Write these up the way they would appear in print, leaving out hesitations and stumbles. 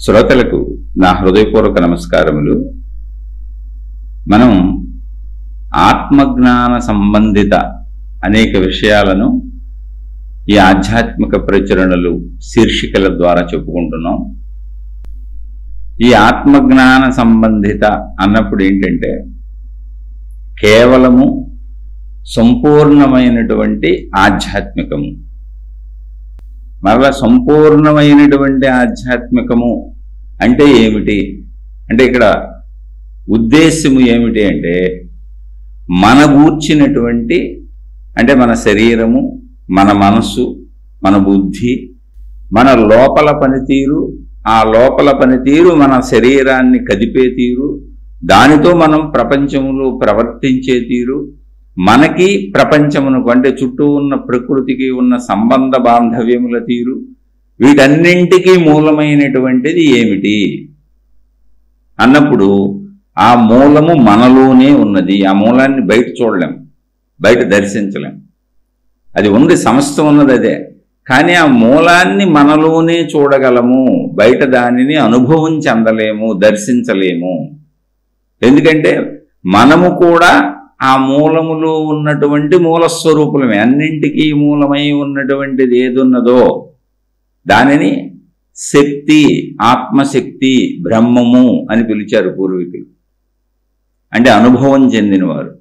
శ్రోతలకు నా హృదయపూర్వక నమస్కారములు. మనం ఆత్మజ్ఞాన సంబంధిత అనేక విషయాలను ఈ ఆధ్యాత్మిక ప్రచురణలు శీర్షికల ద్వారా చెప్పుకుంటున్నాం. ఈ ఆత్మజ్ఞాన సంబంధిత అన్నప్పుడు ఏంటంటే కేవలము సంపూర్ణమైనటువంటి ఆధ్యాత్మికము. మరలా సంపూర్ణమైనటువంటి ఆధ్యాత్మికము అంటే ఏమిటి అంటే ఇక్కడ ఉద్దేశ్యము ఏమిటి అంటే మన గూర్చినటువంటి అంటే మన శరీరము, మన మనస్సు, మన బుద్ధి, మన లోపల పనితీరు, ఆ లోపల పనితీరు మన శరీరాన్ని కదిపే తీరు, దానితో మనం ప్రపంచంలో ప్రవర్తించే తీరు, మనకి ప్రపంచమునకు అంటే చుట్టూ ఉన్న ప్రకృతికి ఉన్న సంబంధ బాంధవ్యముల తీరు, వీటన్నింటికీ మూలమైనటువంటిది ఏమిటి అన్నప్పుడు ఆ మూలము మనలోనే ఉన్నది. ఆ మూలాన్ని బయట చూడలేం, బయట దర్శించలేం. అది ఉంది, సమస్తం ఉన్నది అదే. కానీ ఆ మూలాన్ని మనలోనే చూడగలము, బయట దానిని అనుభవం చెందలేము, దర్శించలేము. ఎందుకంటే మనము కూడా ఆ మూలములో ఉన్నటువంటి మూలస్వరూపులమే. అన్నింటికీ మూలమై ఉన్నటువంటిది ఏదున్నదో దానిని శక్తి, ఆత్మశక్తి, బ్రహ్మము అని పిలిచారు పూర్వీకులు. అంటే అనుభవం చెందినవారు.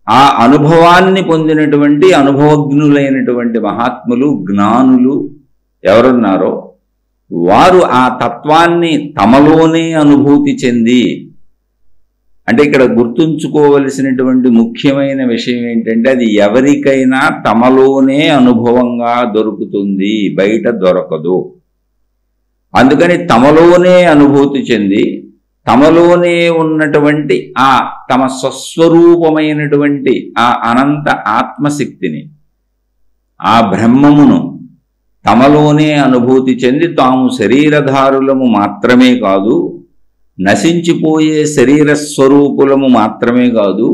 ఆ అనుభవాన్ని పొందినటువంటి అనుభవజ్ఞులైనటువంటి మహాత్ములు, జ్ఞానులు ఎవరున్నారో వారు ఆ తత్వాన్ని తమలోనే అనుభూతి చెంది, అంటే ఇక్కడ గుర్తుంచుకోవలసినటువంటి ముఖ్యమైన విషయం ఏంటంటే అది ఎవరికైనా తమలోనే అనుభవంగా దొరుకుతుంది, బయట దొరకదు. అందుకని తమలోనే అనుభూతి చెంది తమలోనే ఉన్నటువంటి ఆ తమ స్వస్వరూపమైనటువంటి ఆ అనంత ఆత్మశక్తిని, ఆ బ్రహ్మమును తమలోనే అనుభూతి చెంది తాము శరీరధారులము మాత్రమే కాదు, నశించిపోయే శరీర స్వరూపులము మాత్రమే కాదు,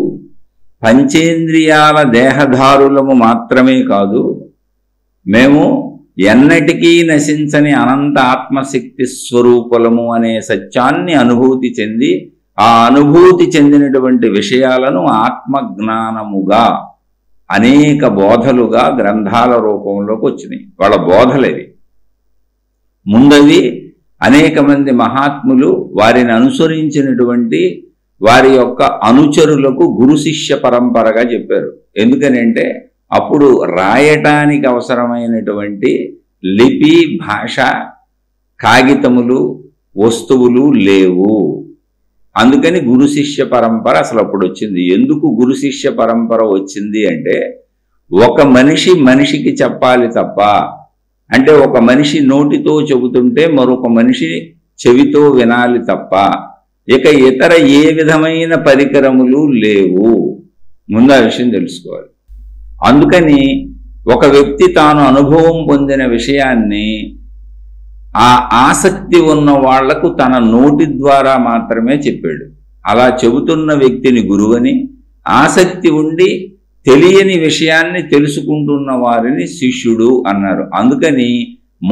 పంచేంద్రియాల దేహధారులము మాత్రమే కాదు, మేము ఎన్నటికీ నశించని అనంత ఆత్మశక్తి స్వరూపులము అనే సత్యాన్ని అనుభూతి చెంది ఆ అనుభూతి చెందినటువంటి విషయాలను ఆత్మజ్ఞానముగా అనేక బోధలుగా గ్రంథాల రూపంలోకి వచ్చినాయి. వాళ్ళ బోధలేవి. ముందవి అనేక మంది మహాత్ములు వారిని అనుసరించినటువంటి వారి యొక్క అనుచరులకు గురు శిష్య పరంపరగా చెప్పారు. ఎందుకనంటే అప్పుడు రాయటానికి అవసరమైనటువంటి లిపి, భాష, కాగితములు, వస్తువులు లేవు. అందుకని గురు శిష్య పరంపర అసలు అప్పుడు వచ్చింది. ఎందుకు గురు శిష్య పరంపర వచ్చింది అంటే ఒక మనిషి మనిషికి చెప్పాలి తప్ప, అంటే ఒక మనిషి నోటితో చెబుతుంటే మరొక మనిషి చెవితో వినాలి తప్ప ఇక ఇతర ఏ విధమైన పరికరములు లేవు. ముందు ఆ విషయం తెలుసుకోవాలి. అందుకని ఒక వ్యక్తి తాను అనుభవం పొందిన విషయాన్ని ఆ ఆసక్తి ఉన్న వాళ్లకు తన నోటి ద్వారా మాత్రమే చెప్పాడు. అలా చెబుతున్న వ్యక్తిని గురువని, ఆసక్తి ఉండి తెలియని విషయాన్ని తెలుసుకుంటున్న వారిని శిష్యుడు అన్నారు. అందుకని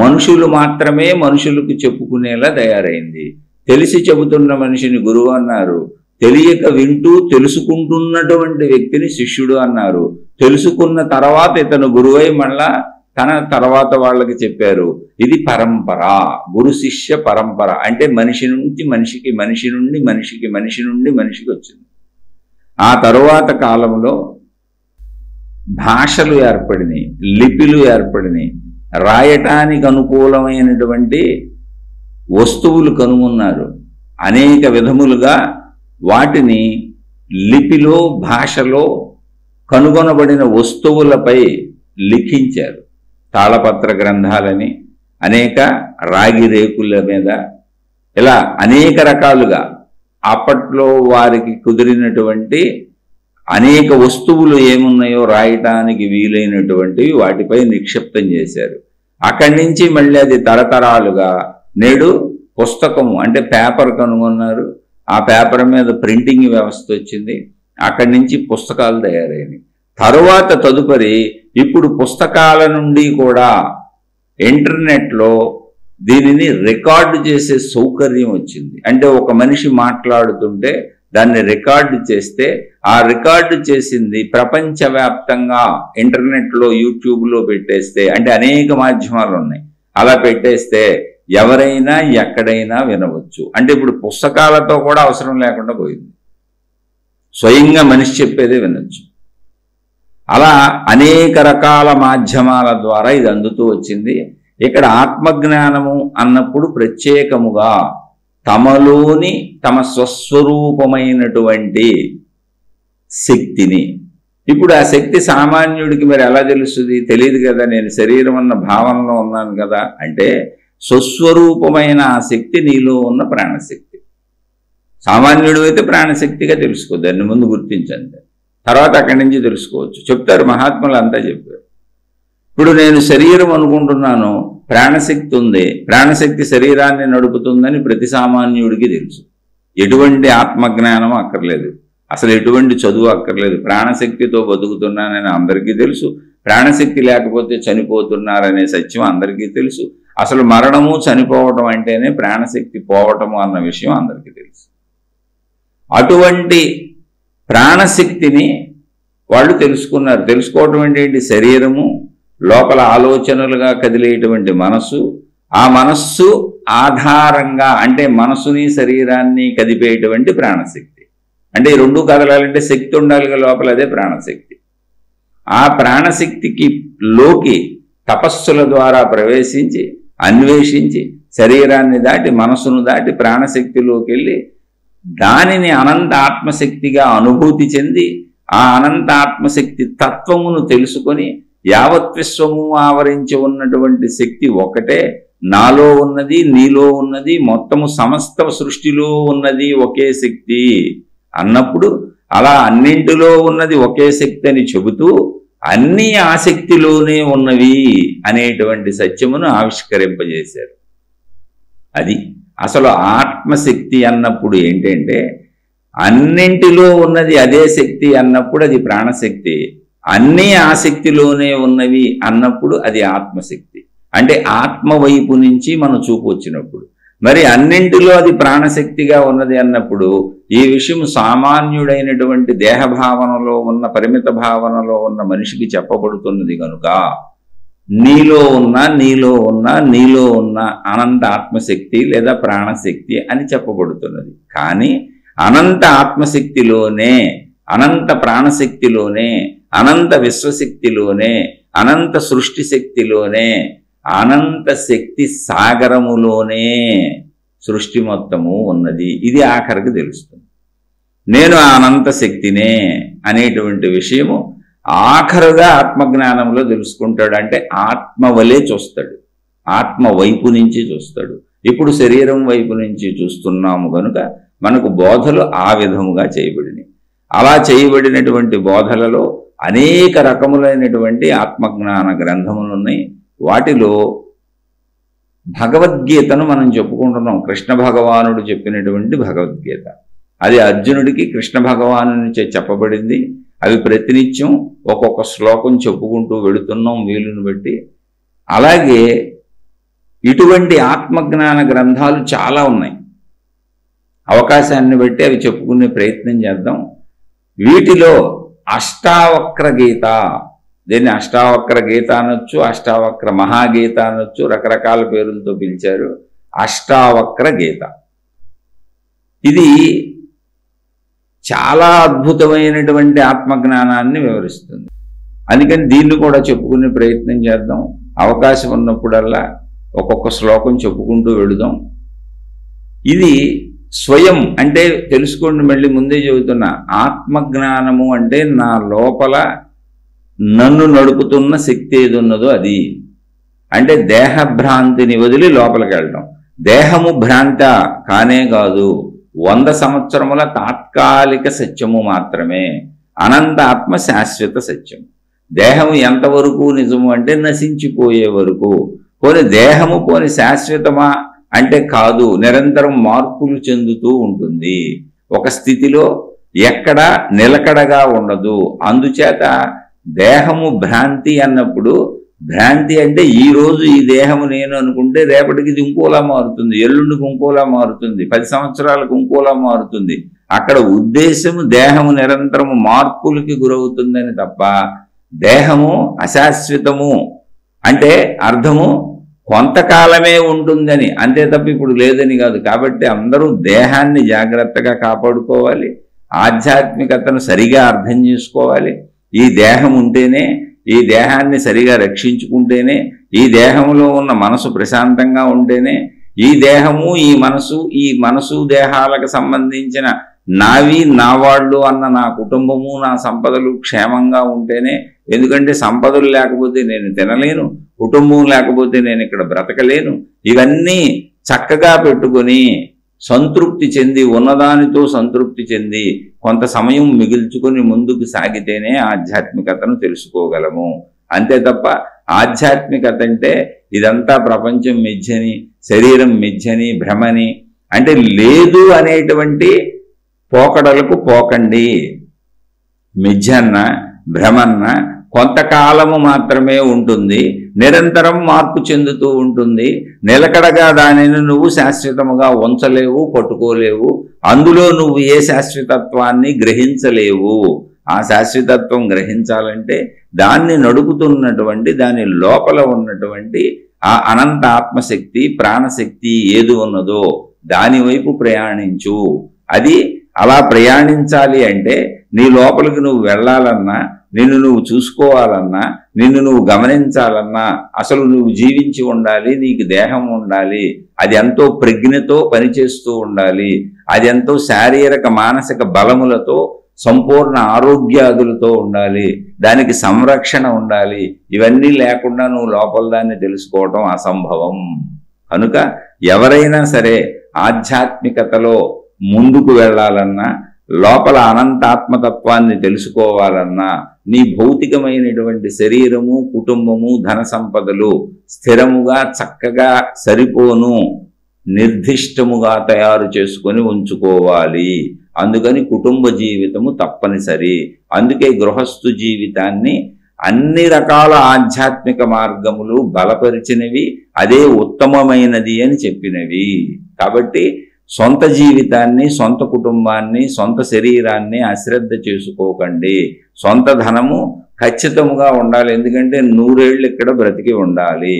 మనుషులు మాత్రమే మనుషులకు చెప్పుకునేలా తయారైంది. తెలిసి చెబుతున్న మనిషిని గురువు అన్నారు, తెలియక వింటూ తెలుసుకుంటున్నటువంటి వ్యక్తిని శిష్యుడు అన్నారు. తెలుసుకున్న తర్వాత ఇతను గురువై మళ్ళా తన తర్వాత వాళ్ళకి చెప్పారు. ఇది పరంపర, గురు శిష్య పరంపర. అంటే మనిషి నుంచి మనిషికి, మనిషి నుండి మనిషికి, మనిషి నుండి మనిషికి వచ్చింది. ఆ తరువాత కాలంలో భాషలు ఏర్పడినాయి, లిపిలు ఏర్పడినాయి, రాయటానికి అనుకూలమైనటువంటి వస్తువులు కనుగొన్నారు. అనేక విధములుగా వాటిని లిపిలో, భాషలో కనుగొనబడిన వస్తువులపై లిఖించారు. తాళపత్ర గ్రంథాలని, అనేక రాగి రేకుల మీద, ఇలా అనేక రకాలుగా అప్పట్లో వారికి కుదిరినటువంటి అనేక వస్తువులు ఏమున్నాయో రాయటానికి వీలైనటువంటివి వాటిపై నిక్షిప్తం చేశారు. అక్కడి నుంచి మళ్ళీ అది తరతరాలుగా నేడు పుస్తకము అంటే పేపర్ కనుగొన్నారు. ఆ పేపర్ మీద ప్రింటింగ్ వ్యవస్థ వచ్చింది. అక్కడి నుంచి పుస్తకాలు తయారైనవి. తరువాత తదుపరి ఇప్పుడు పుస్తకాల నుండి కూడా ఇంటర్నెట్లో దీనిని రికార్డు చేసే సౌకర్యం వచ్చింది. అంటే ఒక మనిషి మాట్లాడుతుంటే దాన్ని రికార్డు చేస్తే ఆ రికార్డు చేసింది ప్రపంచవ్యాప్తంగా ఇంటర్నెట్లో యూట్యూబ్లో పెట్టేస్తే, అంటే అనేక మాధ్యమాలు ఉన్నాయి, అలా పెట్టేస్తే ఎవరైనా ఎక్కడైనా వినవచ్చు. అంటే ఇప్పుడు పుస్తకాలతో కూడా అవసరం లేకుండా పోయింది, స్వయంగా మనిషి చెప్పేదే వినొచ్చు. అలా అనేక రకాల మాధ్యమాల ద్వారా ఇది అందుతూ వచ్చింది. ఇక్కడ ఆత్మజ్ఞానము అన్నప్పుడు ప్రత్యేకముగా తమలోని తమ స్వస్వరూపమైనటువంటి శక్తిని, ఇప్పుడు ఆ శక్తి సామాన్యుడికి మరి ఎలా తెలుస్తుంది? తెలియదు కదా, నేను శరీరం అన్న భావనలో ఉన్నాను కదా. అంటే స్వస్వరూపమైన ఆ శక్తి నీలో ఉన్న ప్రాణశక్తి. సామాన్యుడు అయితే ప్రాణశక్తిగా తెలుసుకో, దాన్ని ముందు గుర్తించండి, తర్వాత అక్కడి నుంచి తెలుసుకోవచ్చు. చెప్తారు మహాత్ములు, అంతా చెప్పారు. ఇప్పుడు నేను శరీరం అనుకుంటున్నాను, ప్రాణశక్తి ఉంది, ప్రాణశక్తి శరీరాన్ని నడుపుతుందని ప్రతి సామాన్యుడికి తెలుసు. ఎటువంటి ఆత్మజ్ఞానం అక్కర్లేదు, అసలు ఎటువంటి చదువు అక్కర్లేదు. ప్రాణశక్తితో బతుకుతున్నానని అందరికీ తెలుసు, ప్రాణశక్తి లేకపోతే చనిపోతున్నారనే సత్యం అందరికీ తెలుసు. అసలు మరణము చనిపోవటం అంటేనే ప్రాణశక్తి పోవటము అన్న విషయం అందరికీ తెలుసు. అటువంటి ప్రాణశక్తిని వాళ్ళు తెలుసుకున్నారు. తెలుసుకోవటం ఏంటి? శరీరము, లోపల ఆలోచనలుగా కదిలేటువంటి మనస్సు, ఆ మనస్సు ఆధారంగా అంటే మనసుని శరీరాన్ని కదిపేటువంటి ప్రాణశక్తి. అంటే ఈ రెండు కదలాలంటే శక్తి ఉండాలిగా లోపల, అదే ప్రాణశక్తి. ఆ ప్రాణశక్తికి లోకి తపస్సుల ద్వారా ప్రవేశించి అన్వేషించి శరీరాన్ని దాటి మనసును దాటి ప్రాణశక్తిలోకి వెళ్ళి దానిని అనంత ఆత్మశక్తిగా అనుభూతి చెంది ఆ అనంత ఆత్మశక్తి తత్వమును తెలుసుకొని యావత్ విశ్వము ఆవరించి ఉన్నటువంటి శక్తి ఒకటే, నాలో ఉన్నది, నీలో ఉన్నది, మొత్తము సమస్త సృష్టిలో ఉన్నది ఒకే శక్తి అన్నప్పుడు అలా అన్నింటిలో ఉన్నది ఒకే శక్తి అని చెబుతూ అన్నీ ఆసక్తిలోనే ఉన్నవి అనేటువంటి సత్యమును ఆవిష్కరింపజేశారు. అది అసలు ఆత్మశక్తి అన్నప్పుడు ఏంటంటే అన్నింటిలో ఉన్నది అదే శక్తి అన్నప్పుడు అది ప్రాణశక్తి, అన్నీ ఆసక్తిలోనే ఉన్నవి అన్నప్పుడు అది ఆత్మశక్తి. అంటే ఆత్మ వైపు నుంచి మన చూపు వచ్చినప్పుడు, మరి అన్నింటిలో అది ప్రాణశక్తిగా ఉన్నది అన్నప్పుడు ఈ విషయం సామాన్యుడైనటువంటి దేహభావనలో ఉన్న పరిమిత భావనలో ఉన్న మనిషికి చెప్పబడుతున్నది కనుక నీలో ఉన్న అనంత ఆత్మశక్తి లేదా ప్రాణశక్తి అని చెప్పబడుతున్నది. కానీ అనంత ఆత్మశక్తిలోనే, అనంత ప్రాణశక్తిలోనే, అనంత విశ్వశక్తిలోనే, అనంత సృష్టి శక్తిలోనే, అనంత శక్తి సాగరములోనే సృష్టి మొత్తము ఉన్నది. ఇది ఆఖరికి తెలుస్తుంది. నేను ఆ అనంత శక్తినే అనేటువంటి విషయము ఆఖరుగా ఆత్మజ్ఞానంలో తెలుసుకుంటాడు. అంటే ఆత్మ వలే చూస్తాడు, ఆత్మ వైపు నుంచి చూస్తాడు. ఇప్పుడు శరీరం వైపు నుంచి చూస్తున్నాము కనుక మనకు బోధలు ఆ విధముగా చేయబడినాయి. అలా చేయబడినటువంటి బోధలలో అనేక రకములైనటువంటి ఆత్మజ్ఞాన గ్రంథములు ఉన్నాయి. వాటిలో భగవద్గీతను మనం చెప్పుకుంటున్నాం. కృష్ణ భగవానుడు చెప్పినటువంటి భగవద్గీత, అది అర్జునుడికి కృష్ణ భగవాను నుంచే చెప్పబడింది. అవి ప్రతినిత్యం ఒక్కొక్క శ్లోకం చెప్పుకుంటూ వెళుతున్నాం వీలుని బట్టి. అలాగే ఇటువంటి ఆత్మజ్ఞాన గ్రంథాలు చాలా ఉన్నాయి. అవకాశాన్ని బట్టి అవి చెప్పుకునే ప్రయత్నం చేద్దాం. వీటిలో అష్టావక్ర గీత, దీన్ని అష్టావక్ర గీత అనొచ్చు, అష్టావక్ర మహాగీత అనొచ్చు, రకరకాల పేర్లతో పిలిచారు. అష్టావక్ర గీత ఇది చాలా అద్భుతమైనటువంటి ఆత్మజ్ఞానాన్ని వివరిస్తుంది. అందుకని దీన్ని కూడా చెప్పుకునే ప్రయత్నం చేద్దాం. అవకాశం ఉన్నప్పుడల్లా ఒక్కొక్క శ్లోకం చెప్పుకుంటూ వెళుదాం. ఇది స్వయం అంటే తెలుసుకోండి, మళ్ళీ ముందే చెబుతున్నా, ఆత్మజ్ఞానము అంటే నా లోపల నన్ను నడుపుతున్న శక్తి ఏది ఉన్నదో అది. అంటే దేహభ్రాంతిని వదిలి లోపలికి వెళ్ళడం. దేహము భ్రాంత కానే కాదు, 100 సంవత్సరముల తాత్కాలిక సత్యము మాత్రమే. అనంత ఆత్మ శాశ్వత సత్యం. దేహము ఎంతవరకు నిజము అంటే నశించిపోయే వరకు. పోని దేహము పోని శాశ్వతమా అంటే కాదు, నిరంతరం మార్పులు చెందుతూ ఉంటుంది. ఒక స్థితిలో ఎక్కడ నిలకడగా ఉండదు. అందుచేత దేహము భ్రాంతి అన్నప్పుడు భ్రాంతి అంటే ఈ రోజు ఈ దేహము నేను అనుకుంటే రేపటికి ఇది ఇంకోలా మారుతుంది, ఎల్లుండికి ఇంకోలా మారుతుంది, 10 సంవత్సరాలకు ఇంకోలా మారుతుంది. అక్కడ ఉద్దేశము దేహము నిరంతరము మార్పులకి గురవుతుందని తప్ప దేహము అశాశ్వతము అంటే అర్థము కొంతకాలమే ఉంటుందని, అంతే తప్ప ఇప్పుడు లేదని కాదు. కాబట్టి అందరూ దేహాన్ని జాగ్రత్తగా కాపాడుకోవాలి, ఆధ్యాత్మికతను సరిగా అర్థం చేసుకోవాలి. ఈ దేహం ఉంటేనే, ఈ దేహాన్ని సరిగా రక్షించుకుంటేనే, ఈ దేహంలో ఉన్న మనసు ప్రశాంతంగా ఉంటేనే, ఈ దేహము ఈ మనసు దేహాలకు సంబంధించిన నావి నా వాళ్ళు అన్న నా కుటుంబము నా సంపదలు క్షేమంగా ఉంటేనే. ఎందుకంటే సంపదలు లేకపోతే నేను తినలేను, కుటుంబం లేకపోతే నేను ఇక్కడ బ్రతకలేను. ఇవన్నీ చక్కగా పెట్టుకొని సంతృప్తి చెంది, ఉన్నదానితో సంతృప్తి చెంది కొంత సమయం మిగిల్చుకొని ముందుకు సాగితేనే ఆధ్యాత్మికతను తెలుసుకోగలము. అంతే తప్ప ఆధ్యాత్మికత అంటే ఇదంతా ప్రపంచం మిథ్యని, శరీరం మిథ్యని, భ్రమని అంటే లేదు అనేటువంటి పోకడలకు పోకండి. మిథ్యన్న భ్రమన్న కొంతకాలము మాత్రమే ఉంటుంది, నిరంతరం మార్పు చెందుతూ ఉంటుంది. నిలకడగా దానిని నువ్వు శాశ్వతముగా ఉంచలేవు, పట్టుకోలేవు. అందులో నువ్వు ఏ శాశ్వతత్వాన్ని గ్రహించలేవు. ఆ శాశ్వతత్వం గ్రహించాలంటే దాన్ని నడుపుతున్నటువంటి, దాని లోపల ఉన్నటువంటి ఆ అనంత ఆత్మశక్తి, ప్రాణశక్తి ఏది ఉన్నదో దాని వైపు ప్రయాణించు. అది అలా ప్రయాణించాలి అంటే నీ లోపలికి నువ్వు వెళ్ళాలన్నా, నిన్ను నువ్వు చూసుకోవాలన్నా, నిన్ను నువ్వు గమనించాలన్నా అసలు నువ్వు జీవించి ఉండాలి, నీకు దేహం ఉండాలి, అది ఎంతో ప్రజ్ఞతో పనిచేస్తూ ఉండాలి, అది ఎంతో శారీరక మానసిక బలములతో సంపూర్ణ ఆరోగ్యాదులతో ఉండాలి, దానికి సంరక్షణ ఉండాలి. ఇవన్నీ లేకుండా నువ్వు లోపల దాన్ని తెలుసుకోవటం అసంభవం. కనుక ఎవరైనా సరే ఆధ్యాత్మికతలో ముందుకు వెళ్ళాలన్నా, లోపల అనంతాత్మతత్వాన్ని తెలుసుకోవాలన్నా, నీ భౌతికమైనటువంటి శరీరము, కుటుంబము, ధన సంపదలు స్థిరముగా చక్కగా సరిపోను నిర్దిష్టముగా తయారు చేసుకొని ఉంచుకోవాలి. అందుకని కుటుంబ జీవితము తప్పనిసరి. అందుకే గృహస్థు జీవితాన్ని అన్ని రకాల ఆధ్యాత్మిక మార్గములు బలపరిచినవి, అదే ఉత్తమమైనది అని చెప్పినవి. కాబట్టి సొంత జీవితాన్ని, సొంత కుటుంబాన్ని, సొంత శరీరాన్ని అశ్రద్ధ చేసుకోకండి. సొంత ధనము ఖచ్చితంగా ఉండాలి, ఎందుకంటే 100 ఏళ్ళు ఇక్కడ బ్రతికి ఉండాలి.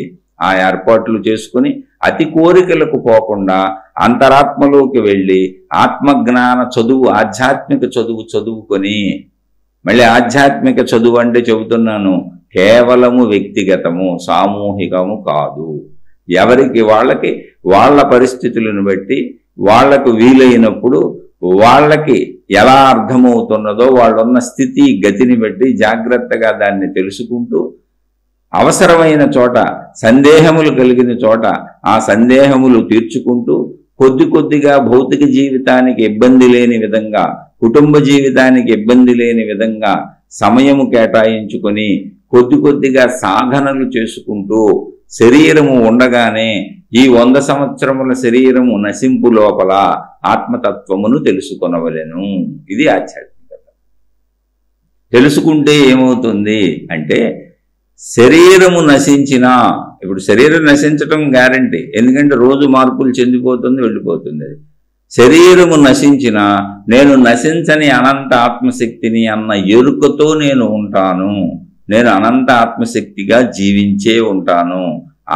ఆ ఏర్పాట్లు చేసుకుని అతి కోరికలకు పోకుండా అంతరాత్మలోకి వెళ్ళి ఆత్మజ్ఞాన చదువు, ఆధ్యాత్మిక చదువు చదువుకొని, మళ్ళీ ఆధ్యాత్మిక చదువు అంటే చెబుతున్నాను కేవలము వ్యక్తిగతము, సామూహికము కాదు. ఎవరికి వాళ్ళకి వాళ్ళ పరిస్థితులను బట్టి, వాళ్లకు వీలైనప్పుడు వాళ్ళకి ఎలా అర్థమవుతున్నదో వాళ్ళున్న స్థితి గతిని బట్టి జాగ్రత్తగా దాన్ని తెలుసుకుంటూ, అవసరమైన చోట సందేహములు కలిగిన చోట ఆ సందేహములు తీర్చుకుంటూ, కొద్ది కొద్దిగా భౌతిక జీవితానికి ఇబ్బంది లేని విధంగా, కుటుంబ జీవితానికి ఇబ్బంది లేని విధంగా సమయము కేటాయించుకొని కొద్ది కొద్దిగా సాధనలు చేసుకుంటూ, శరీరము ఉండగానే ఈ 100 సంవత్సరముల శరీరము నశింపు లోపల ఆత్మతత్వమును తెలుసుకొనవలెను. ఇది ఆధ్యాత్మికత. తెలుసుకుంటే ఏమవుతుంది అంటే, శరీరము నశించినా, ఇప్పుడు శరీరం నశించటం గ్యారంటీ, ఎందుకంటే రోజు మార్పులు చెందిపోతుంది, వెళ్ళిపోతుంది. శరీరము నశించినా నేను నశించని అనంత ఆత్మశక్తిని అన్న ఎరుకతో నేను ఉంటాను. నేను అనంత ఆత్మశక్తిగా జీవించే ఉంటాను.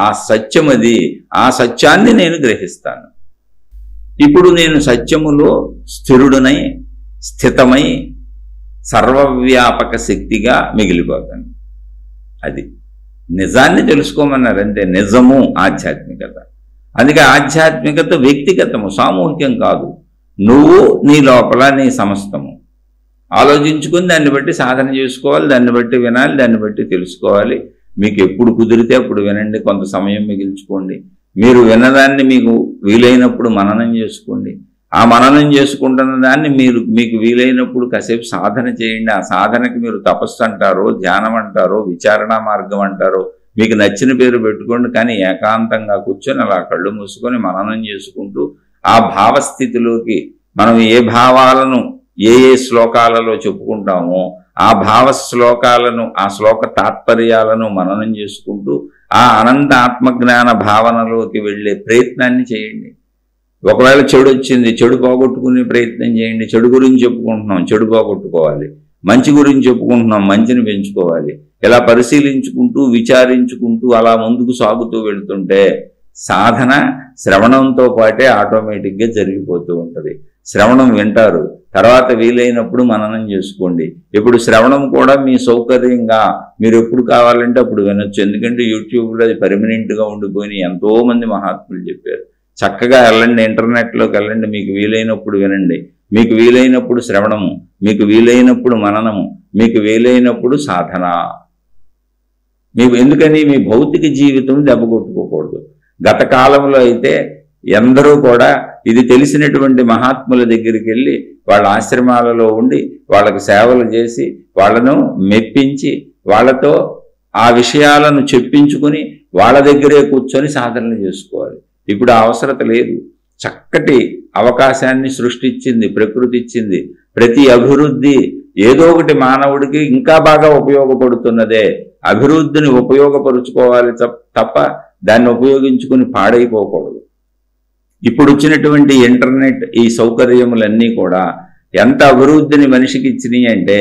ఆ సత్యమది. ఆ సత్యాన్ని నేను గ్రహిస్తాను. ఇప్పుడు నేను సత్యములో స్థిరుడునై, స్థితమై, సర్వవ్యాపక శక్తిగా మిగిలిపోతాను. అది నిజాన్ని తెలుసుకోమన్నారు అంతే. నిజము ఆధ్యాత్మికత. అందుకే ఆధ్యాత్మికత వ్యక్తిగతము, సామూహికం కాదు. నువ్వు నీ లోపల నీ సమస్తము ఆలోచించుకుని దాన్ని బట్టి సాధన చేసుకోవాలి, దాన్ని బట్టి వినాలి, దాన్ని బట్టి తెలుసుకోవాలి. మీకు ఎప్పుడు కుదిరితే అప్పుడు వినండి, కొంత సమయం మిగిల్చుకోండి. మీరు విన్నదాన్ని మీకు వీలైనప్పుడు మననం చేసుకోండి. ఆ మననం చేసుకుంటున్న దాన్ని మీకు వీలైనప్పుడు కాసేపు సాధన చేయండి. ఆ సాధనకి మీరు తపస్సు అంటారో, ధ్యానం అంటారో, విచారణ మార్గం అంటారో, మీకు నచ్చిన పేరు పెట్టుకోండి. కానీ ఏకాంతంగా కూర్చొని అలా కళ్ళు మూసుకొని మననం చేసుకుంటూ ఆ భావస్థితిలోకి, మనం ఏ భావాలను ఏ శ్లోకాలలో చెప్పుకుంటామో ఆ భావ శ్లోకాలను, ఆ శ్లోక తాత్పర్యాలను మననం చేసుకుంటూ ఆ అనంత ఆత్మజ్ఞాన భావనలోకి వెళ్ళే ప్రయత్నాన్ని చేయండి. ఒకవేళ చెడు వచ్చింది, చెడు పోగొట్టుకునే ప్రయత్నం చేయండి. చెడు గురించి చెప్పుకుంటున్నాం, చెడు పోగొట్టుకోవాలి. మంచి గురించి చెప్పుకుంటున్నాం, మంచిని పెంచుకోవాలి. ఇలా పరిశీలించుకుంటూ విచారించుకుంటూ అలా ముందుకు సాగుతూ వెళుతుంటే సాధన శ్రవణంతో పాటే ఆటోమేటిక్గా జరిగిపోతూ ఉంటుంది. శ్రవణం వింటారు, తర్వాత వీలైనప్పుడు మననం చేసుకోండి. ఇప్పుడు శ్రవణం కూడా మీ సౌకర్యంగా మీరు ఎప్పుడు కావాలంటే అప్పుడు వినొచ్చు. ఎందుకంటే యూట్యూబ్లో అది పర్మనెంట్గా ఉండిపోయి ఎంతోమంది మహాత్ములు చెప్పారు. చక్కగా వెళ్ళండి, ఇంటర్నెట్లోకి వెళ్ళండి, మీకు వీలైనప్పుడు వినండి. మీకు వీలైనప్పుడు శ్రవణము, మీకు వీలైనప్పుడు మననము, మీకు వీలైనప్పుడు సాధన. మీకు ఎందుకని మీ భౌతిక జీవితం దెబ్బకొట్టుకోకూడదు. గత కాలంలో అయితే ఎందరూ కూడా ఇది తెలిసినటువంటి మహాత్ముల దగ్గరికి వెళ్ళి వాళ్ళ ఆశ్రమాలలో ఉండి వాళ్ళకు సేవలు చేసి వాళ్ళను మెప్పించి వాళ్ళతో ఆ విషయాలను చెప్పించుకుని వాళ్ళ దగ్గరే కూర్చొని సాధనలు చేసుకోవాలి. ఇప్పుడు ఆ అవసరత లేదు. చక్కటి అవకాశాన్ని సృష్టించింది ప్రకృతి, ఇచ్చింది. ప్రతి అభివృద్ధి ఏదో ఒకటి మానవుడికి ఇంకా బాగా ఉపయోగపడుతున్నదే. అభివృద్ధిని ఉపయోగపరుచుకోవాలి తప్ప దాన్ని ఉపయోగించుకుని పాడైపోకూడదు. ఇప్పుడు వచ్చినటువంటి ఇంటర్నెట్, ఈ సౌకర్యములన్నీ కూడా ఎంత అభివృద్ధిని మనిషికి ఇచ్చినాయి అంటే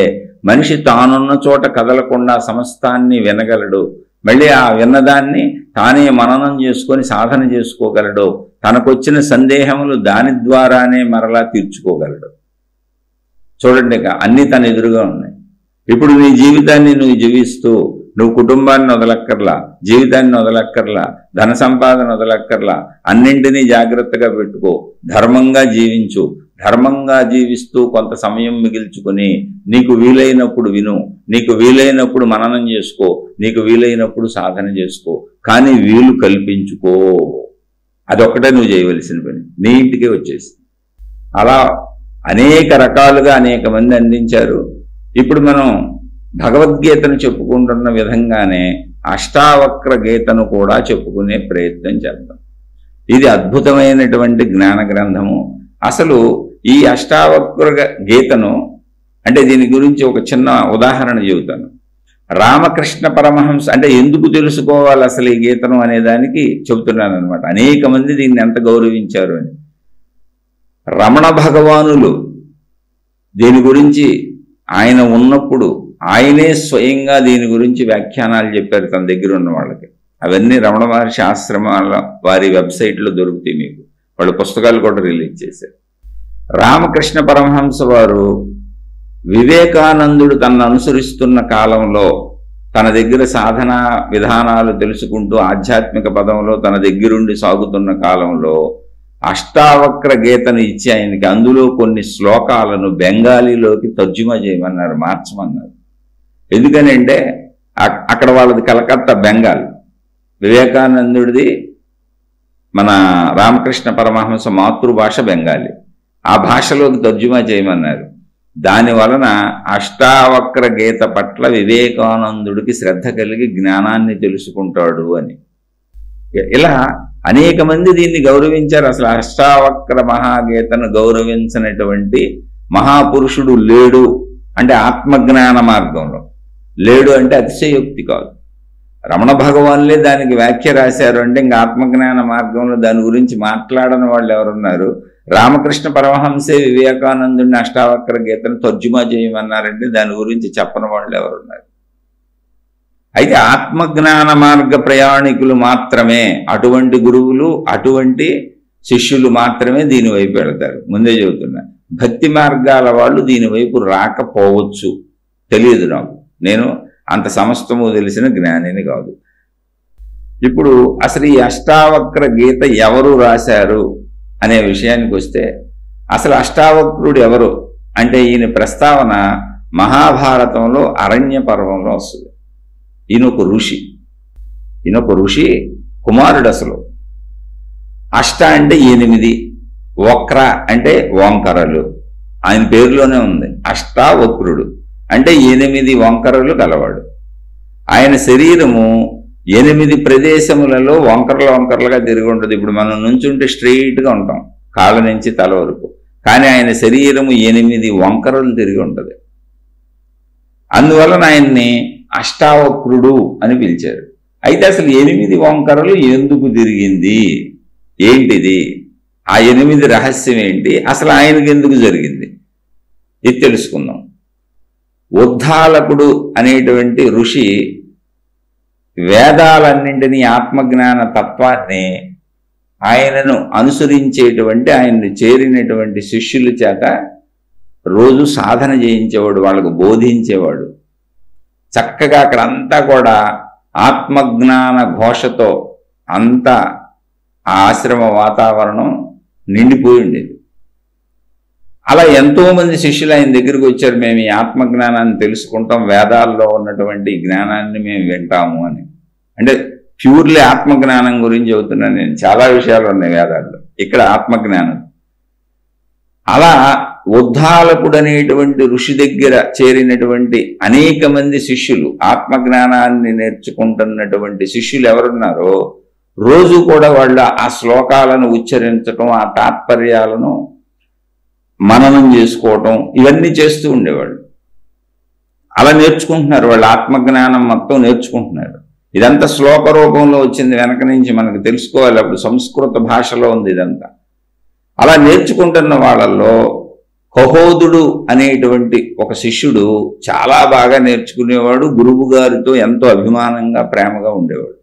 మనిషి తానున్న చోట కదలకుండా సమస్తాన్ని వినగలడు. మళ్ళీ ఆ విన్నదాన్ని తానే మననం చేసుకొని సాధన చేసుకోగలడు. తనకొచ్చిన సందేహములు దాని ద్వారానే మరలా తీర్చుకోగలడు. చూడండి, అన్నీ తన ఎదురుగా ఉన్నాయి. ఇప్పుడు నీ జీవితాన్ని నువ్వు జీవిస్తూ నువ్వు కుటుంబాన్ని వదలక్కర్లా, జీవితాన్ని వదలక్కర్లా, ధన సంపాదన వదలక్కర్లా, అన్నింటినీ జాగ్రత్తగా పెట్టుకో. ధర్మంగా జీవించు. ధర్మంగా జీవిస్తూ కొంత సమయం మిగిల్చుకొని నీకు వీలైనప్పుడు విను, నీకు వీలైనప్పుడు మననం చేసుకో, నీకు వీలైనప్పుడు సాధన చేసుకో. కానీ వీలు కల్పించుకో. అదొక్కటే నువ్వు చేయవలసిన పని. నీ ఇంటికే వచ్చేసింది. అలా అనేక రకాలుగా అనేక మంది అందించారు. ఇప్పుడు మనం భగవద్గీతను చెప్పుకుంటున్న విధంగానే అష్టావక్ర గీతను కూడా చెప్పుకునే ప్రయత్నం చేద్దాం. ఇది అద్భుతమైనటువంటి జ్ఞాన గ్రంథము. అసలు ఈ అష్టావక్ర గీతను అంటే దీని గురించి ఒక చిన్న ఉదాహరణ చెబుతాను. రామకృష్ణ పరమహంస అంటే ఎందుకు తెలుసుకోవాలి అసలు ఈ గీతను అనే దానికి చెబుతున్నాను అనమాట. అనేక మంది దీన్ని ఎంత గౌరవించారు అని. రమణ భగవానులు దీని గురించి ఆయన ఉన్నప్పుడు ఆయనే స్వయంగా దీని గురించి వ్యాఖ్యానాలు చెప్పారు తన దగ్గర ఉన్న వాళ్ళకి. అవన్నీ రమణ మహర్షి ఆశ్రమాల వారి వెబ్సైట్లో దొరుకుతాయి మీకు. వాళ్ళు పుస్తకాలు కూడా రిలీజ్ చేశారు. రామకృష్ణ పరమహంస వారు వివేకానందుడు తనను అనుసరిస్తున్న కాలంలో తన దగ్గర సాధనా విధానాలు తెలుసుకుంటూ ఆధ్యాత్మిక పదంలో తన దగ్గరుండి సాగుతున్న కాలంలో అష్టావక్ర గీతను ఇచ్చి ఆయనకి అందులో కొన్ని శ్లోకాలను బెంగాలీలోకి తర్జుమా చేయమన్నారు, మార్చమన్నారు. ఎందుకనంటే అక్కడ వాళ్ళది కలకత్తా, బెంగాల్. వివేకానందుడిది మన రామకృష్ణ పరమహంస మాతృభాష బెంగాలీ. ఆ భాషలోకి తర్జుమా చేయమన్నారు. దాని వలన అష్టావక్ర గీత పట్ల వివేకానందుడికి శ్రద్ధ కలిగి జ్ఞానాన్ని తెలుసుకుంటాడు అని. ఇలా అనేక మంది దీన్ని గౌరవించారు. అసలు అష్టావక్ర మహాగీతను గౌరవించినటువంటి మహాపురుషుడు లేడు. అంటే ఆత్మజ్ఞాన మార్గంలో లేడు అంటే అతిశయోక్తి కాదు. రమణ భగవాన్లే దానికి వ్యాఖ్య రాశారు అంటే ఇంకా ఆత్మజ్ఞాన మార్గంలో దాని గురించి మాట్లాడని వాళ్ళు ఎవరున్నారు? రామకృష్ణ పరమహంసే వివేకానందుడిని అష్టావక్ర గీతను తర్జుమా చేయమన్నారంటే దాని గురించి చెప్పని వాళ్ళు ఎవరున్నారు? అయితే ఆత్మజ్ఞాన మార్గ ప్రయాణికులు మాత్రమే, అటువంటి గురువులు, అటువంటి శిష్యులు మాత్రమే దీని వైపు వెళతారు. ముందే చెబుతున్నా, భక్తి మార్గాల వాళ్ళు దీని వైపు రాకపోవచ్చు. తెలియదు నాకు, నేను అంత సమస్తము తెలిసిన జ్ఞానిని కాదు. ఇప్పుడు అసలు ఈ అష్టావక్ర గీత ఎవరు రాశారు అనే విషయానికి వస్తే, అసలు అష్టావక్రుడు ఎవరు అంటే ఈయన ప్రస్తావన మహాభారతంలో అరణ్య పర్వంలో వస్తుంది. ఈయనొక ఋషి కుమారుడు. అసలు అష్ట అంటే 8, వక్ర అంటే వంకరలు, ఆయన పేరులోనే ఉంది. అష్టావక్రుడు అంటే 8 వంకరలు గలవాడు. ఆయన శరీరము 8 ప్రదేశములలో వంకరలుగా తిరిగి ఉంటుంది. ఇప్పుడు మనం నుంచుంటే స్ట్రెయిట్గా ఉంటాం కాళ్ళ నుంచి తల వరకు, కానీ ఆయన శరీరము 8 వంకరలు తిరిగి ఉంటుంది. అందువలన ఆయన్ని అష్టావక్రుడు అని పిలిచారు. అయితే అసలు 8 వంకరలు ఎందుకు తిరిగింది, ఏంటిది, ఆ 8 రహస్యం ఏంటి, అసలు ఆయనకి ఎందుకు జరిగింది, ఇది తెలుసుకుందాం. ఉద్దాలకుడు అనేటువంటి ఋషి వేదాలన్నింటినీ ఆత్మజ్ఞాన తత్వాన్ని ఆయనను అనుసరించేటువంటి ఆయన్ని చేరినటువంటి శిష్యుల చేత రోజు సాధన చేయించేవాడు, వాళ్ళకు బోధించేవాడు. చక్కగా అక్కడంతా కూడా ఆత్మజ్ఞాన ఘోషతో అంతా ఆ ఆశ్రమ వాతావరణం నిండిపోయి ఉండేది. అలా ఎంతోమంది శిష్యులు ఆయన దగ్గరికి వచ్చారు, మేము ఈ ఆత్మజ్ఞానాన్ని తెలుసుకుంటాం, వేదాల్లో ఉన్నటువంటి జ్ఞానాన్ని మేము వింటాము అని. అంటే ప్యూర్లీ ఆత్మజ్ఞానం గురించి చెబుతున్నాను నేను, చాలా విషయాలు ఉన్నాయి వేదాల్లో, ఇక్కడ ఆత్మజ్ఞానం. అలా ఉద్దాలకుడు అనేటువంటి ఋషి దగ్గర చేరినటువంటి అనేక మంది శిష్యులు, ఆత్మజ్ఞానాన్ని నేర్చుకుంటున్నటువంటి శిష్యులు ఎవరున్నారో రోజు కూడా వాళ్ళు ఆ శ్లోకాలను ఉచ్చరించటం, ఆ తాత్పర్యాలను మననం చేసుకోవటం, ఇవన్నీ చేస్తూ ఉండేవాళ్ళు. అలా నేర్చుకుంటున్నారు, వాళ్ళు ఆత్మజ్ఞానం మొత్తం నేర్చుకుంటున్నారు. ఇదంతా శ్లోక రూపంలో వచ్చింది, వెనక నుంచి మనకు తెలుసుకోవాలి, అప్పుడు సంస్కృత భాషలో ఉంది ఇదంతా. అలా నేర్చుకుంటున్న వాళ్ళల్లో కహోదుడు అనేటువంటి ఒక శిష్యుడు చాలా బాగా నేర్చుకునేవాడు, గురువు గారితో ఎంతో అభిమానంగా ప్రేమగా ఉండేవాడు.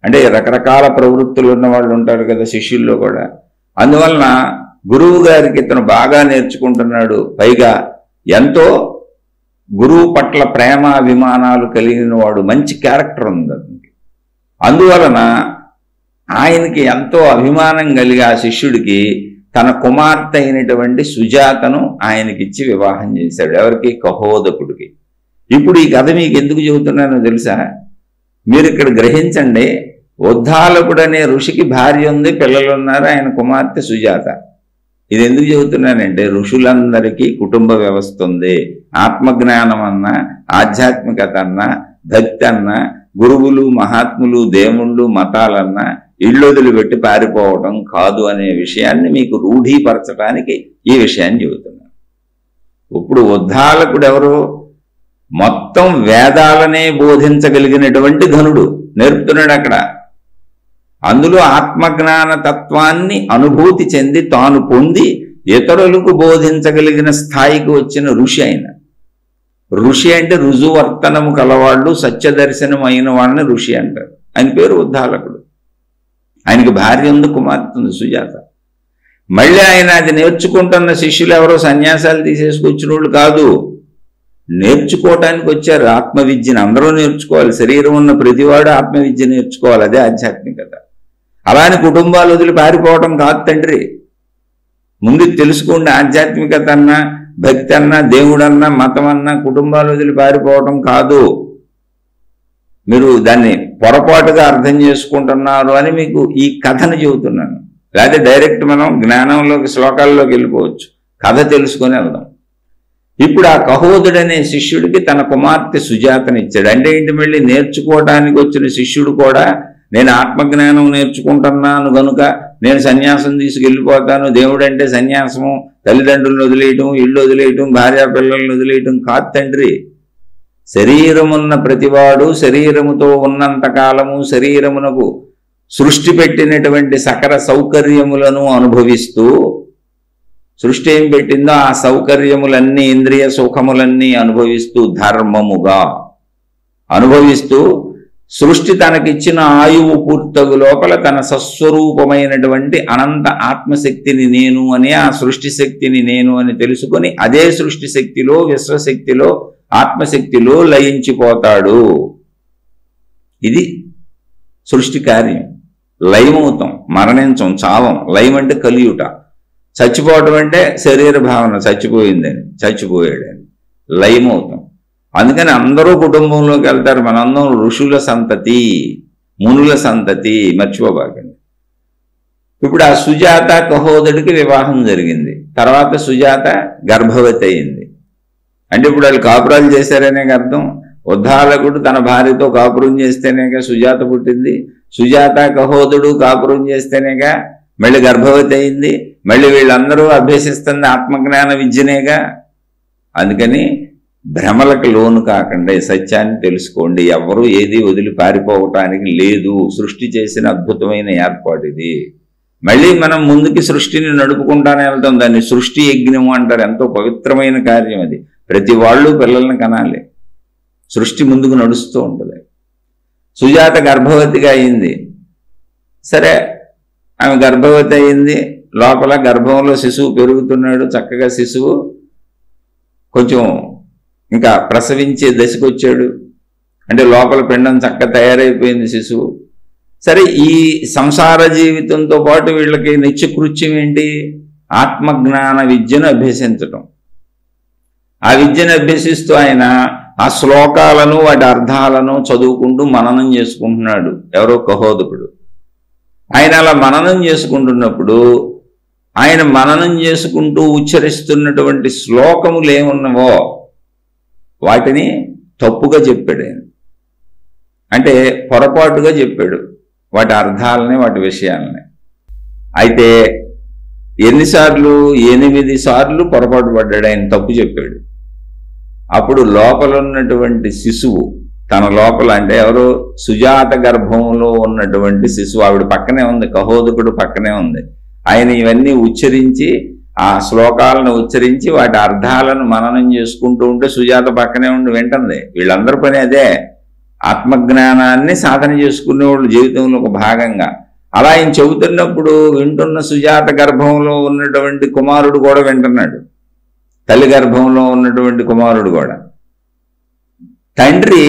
అంటే రకరకాల ప్రవృత్తులు ఉన్న వాళ్ళు ఉంటారు కదా శిష్యుల్లో కూడా. అందువలన గురువు గారికి ఇతను బాగా నేర్చుకుంటున్నాడు, పైగా ఎంతో గురువు పట్ల ప్రేమ అభిమానాలు కలిగిన వాడు, మంచి క్యారెక్టర్ ఉంది అతనికి. అందువలన ఆయనకి ఎంతో అభిమానం కలిగి ఆ శిష్యుడికి తన కుమార్తె అయినటువంటి సుజాతను ఆయనకిచ్చి వివాహం చేశాడు. ఎవరికి? కహోదకుడికి. ఇప్పుడు ఈ కథ మీకు ఎందుకు చెబుతున్నానో తెలుసా? మీరు ఇక్కడ గ్రహించండి. ఉద్దాలకుడు అనే ఋషికి భార్య ఉంది, పిల్లలు ఉన్నారు, ఆయన కుమార్తె సుజాత. ఇది ఎందుకు చెబుతున్నానంటే ఋషులందరికీ కుటుంబ వ్యవస్థ ఉంది. ఆత్మజ్ఞానం అన్నా, ఆధ్యాత్మికత అన్నా, భక్తి అన్నా, గురువులు మహాత్ములు దేవుళ్ళు మతాలన్నా ఇళ్ళు వదిలిపెట్టి పారిపోవటం కాదు అనే విషయాన్ని మీకు రూఢీపరచడానికి ఈ విషయాన్ని చెబుతున్నాను. ఇప్పుడు ఉద్దాలకుడు ఎవరు? మొత్తం వేదాలనే బోధించగలిగినటువంటి ధనుడు, నేర్పుతున్నాడు అక్కడ. అందులో ఆత్మజ్ఞాన తత్వాన్ని అనుభూతి చెంది తాను పొంది ఇతరులకు బోధించగలిగిన స్థాయికి వచ్చిన ఋషి ఆయన. ఋషి అంటే రుజువర్తనము కలవాళ్ళు, సత్యదర్శనం అయిన వాళ్ళని ఋషి అంటారు. ఆయన పేరు ఉద్దాలకుడు. ఆయనకి భార్య ఉంది, కుమార్తె ఉంది, సుజాత. మళ్ళీ ఆయన అది నేర్చుకుంటున్న శిష్యులు ఎవరో సన్యాసాలు తీసేసుకొచ్చిన వాళ్ళు కాదు, నేర్చుకోవటానికి వచ్చారు ఆత్మవిద్యను. అందరూ నేర్చుకోవాలి, శరీరం ఉన్న ప్రతివాడు ఆత్మవిద్య నేర్చుకోవాలి, అదే ఆధ్యాత్మికత. అలాని కుటుంబాలు వదిలి పారిపోవటం కాదు తండ్రి. ముందు తెలుసుకోండి, ఆధ్యాత్మికత అన్నా, భక్తి అన్నా, దేవుడన్నా, మతం అన్నా కుటుంబాలు వదిలి పారిపోవటం కాదు. మీరు దాన్ని పొరపాటుగా అర్థం చేసుకుంటున్నారు అని మీకు ఈ కథను చెబుతున్నాను. లేకపోతే డైరెక్ట్ మనం జ్ఞానంలోకి, శ్లోకాల్లోకి వెళ్ళిపోవచ్చు. కథ తెలుసుకొని వెళ్దాం. ఇప్పుడు ఆ కహోదుడనే శిష్యుడికి తన కుమార్తె సుజాతనిచ్చాడు. అంటే ఏంటి? మళ్ళీ నేర్చుకోవటానికి వచ్చిన శిష్యుడు కూడా నేను ఆత్మజ్ఞానం నేర్చుకుంటున్నాను కనుక నేను సన్యాసం తీసుకెళ్ళిపోతాను, దేవుడు అంటే సన్యాసము, తల్లిదండ్రులను వదిలేయటం, ఇళ్ళు వదిలేయటం, భార్యా పిల్లలను వదిలేయటం కాదు తండ్రి. శరీరమున్న ప్రతివాడు శరీరముతో ఉన్నంత కాలము శరీరమునకు సృష్టి పెట్టినటువంటి సకల సౌకర్యములను అనుభవిస్తూ, సృష్టి ఏం పెట్టిందో ఆ సౌకర్యములన్నీ, ఇంద్రియ సుఖములన్నీ అనుభవిస్తూ, ధర్మముగా అనుభవిస్తూ, సృష్టి తనకిచ్చిన ఆయువు పూర్తగు లోపల తన సస్వరూపమైనటువంటి అనంత ఆత్మశక్తిని నేను అని, ఆ సృష్టి శక్తిని నేను అని తెలుసుకొని అదే సృష్టి శక్తిలో, విశ్వశక్తిలో, ఆత్మశక్తిలో లయించిపోతాడు. ఇది సృష్టి కార్యం. లయమవుతాం, మరణించం, చావం. లయం అంటే కలియుట, చచ్చిపోవటం అంటే శరీర భావన, చచ్చిపోయిందని, చచ్చిపోయాడని. లయమవుతాం. అందుకని అందరూ కుటుంబంలోకి వెళ్తారు. మనందరం ఋషుల సంతతి, మునుల సంతతి, మర్చిపోబాకండి. ఇప్పుడు ఆ సుజాత కహోదుడికి వివాహం జరిగింది. తర్వాత సుజాత గర్భవతి అయింది. అంటే ఇప్పుడు వాళ్ళు కాపురాలు చేశారనే అర్థం. ఉద్దాలకుడు తన భార్యతో కాపురం చేస్తేనేగా సుజాత పుట్టింది. సుజాత కహోదుడు కాపురం చేస్తేనేగా మళ్ళీ గర్భవతి అయింది. మళ్ళీ వీళ్ళందరూ అభ్యసిస్తుంది ఆత్మజ్ఞాన విద్యనేగా. అందుకని భ్రమలకు లోను కాకండి, సత్యాన్ని తెలుసుకోండి. ఎవరు ఏది వదిలి పారిపోవటానికి లేదు. సృష్టి చేసిన అద్భుతమైన ఏర్పాటు ఇది. మళ్ళీ మనం ముందుకి సృష్టిని నడుపుకుంటానే వెళ్తాం. దాన్ని సృష్టి యజ్ఞము అంటారు. ఎంతో పవిత్రమైన కార్యం అది. ప్రతి వాళ్ళు పిల్లల్ని కనాలి. సృష్టి ముందుకు నడుస్తూ ఉంటుంది. సుజాత గర్భవతిగా అయింది. సరే, ఆమె గర్భవతి అయింది. లోపల గర్భంలో శిశువు పెరుగుతున్నాడు. చక్కగా శిశువు కొంచెం ఇంకా ప్రసవించే దశకు వచ్చాడు. అంటే లోపల పిండం చక్కగా తయారైపోయింది శిశువు. సరే, ఈ సంసార జీవితంతో పాటు వీళ్ళకి నిత్యకృత్యం ఏంటి? ఆత్మజ్ఞాన విద్యను అభ్యసించటం. ఆ విద్యను అభ్యసిస్తూ ఆయన ఆ శ్లోకాలను వాటి అర్థాలను చదువుకుంటూ మననం చేసుకుంటున్నాడు. ఎవరో కహోదకుడు. ఆయన అలా మననం చేసుకుంటున్నప్పుడు ఆయన మననం చేసుకుంటూ ఉచ్చరిస్తున్నటువంటి శ్లోకములు ఏమున్నవో వాటిని తప్పుగా చెప్పాడు ఆయన. అంటే పొరపాటుగా చెప్పాడు వాటి అర్థాలని, వాటి విషయాలని. అయితే ఎన్నిసార్లు? 8 సార్లు పొరపాటు పడ్డాడు ఆయన, తప్పు చెప్పాడు. అప్పుడు లోపల ఉన్నటువంటి శిశువు, తన లోపల అంటే ఎవరో సుజాత గర్భంలో ఉన్నటువంటి శిశువు, ఆవిడ పక్కనే ఉంది, కహోదకుడు పక్కనే ఉంది. ఆయన ఇవన్నీ ఉచ్చరించి, ఆ శ్లోకాలను ఉచ్చరించి వాటి అర్థాలను మననం చేసుకుంటూ ఉంటే సుజాత పక్కనే ఉండి వింటుంది. వీళ్ళందరి పని అదే, ఆత్మజ్ఞానాన్ని సాధన చేసుకునేవాళ్ళు జీవితంలో ఒక భాగంగా. అలా ఆయన చెబుతున్నప్పుడు వింటున్న సుజాత గర్భంలో ఉన్నటువంటి కుమారుడు కూడా వింటున్నాడు. తల్లి గర్భంలో ఉన్నటువంటి కుమారుడు కూడా. తండ్రి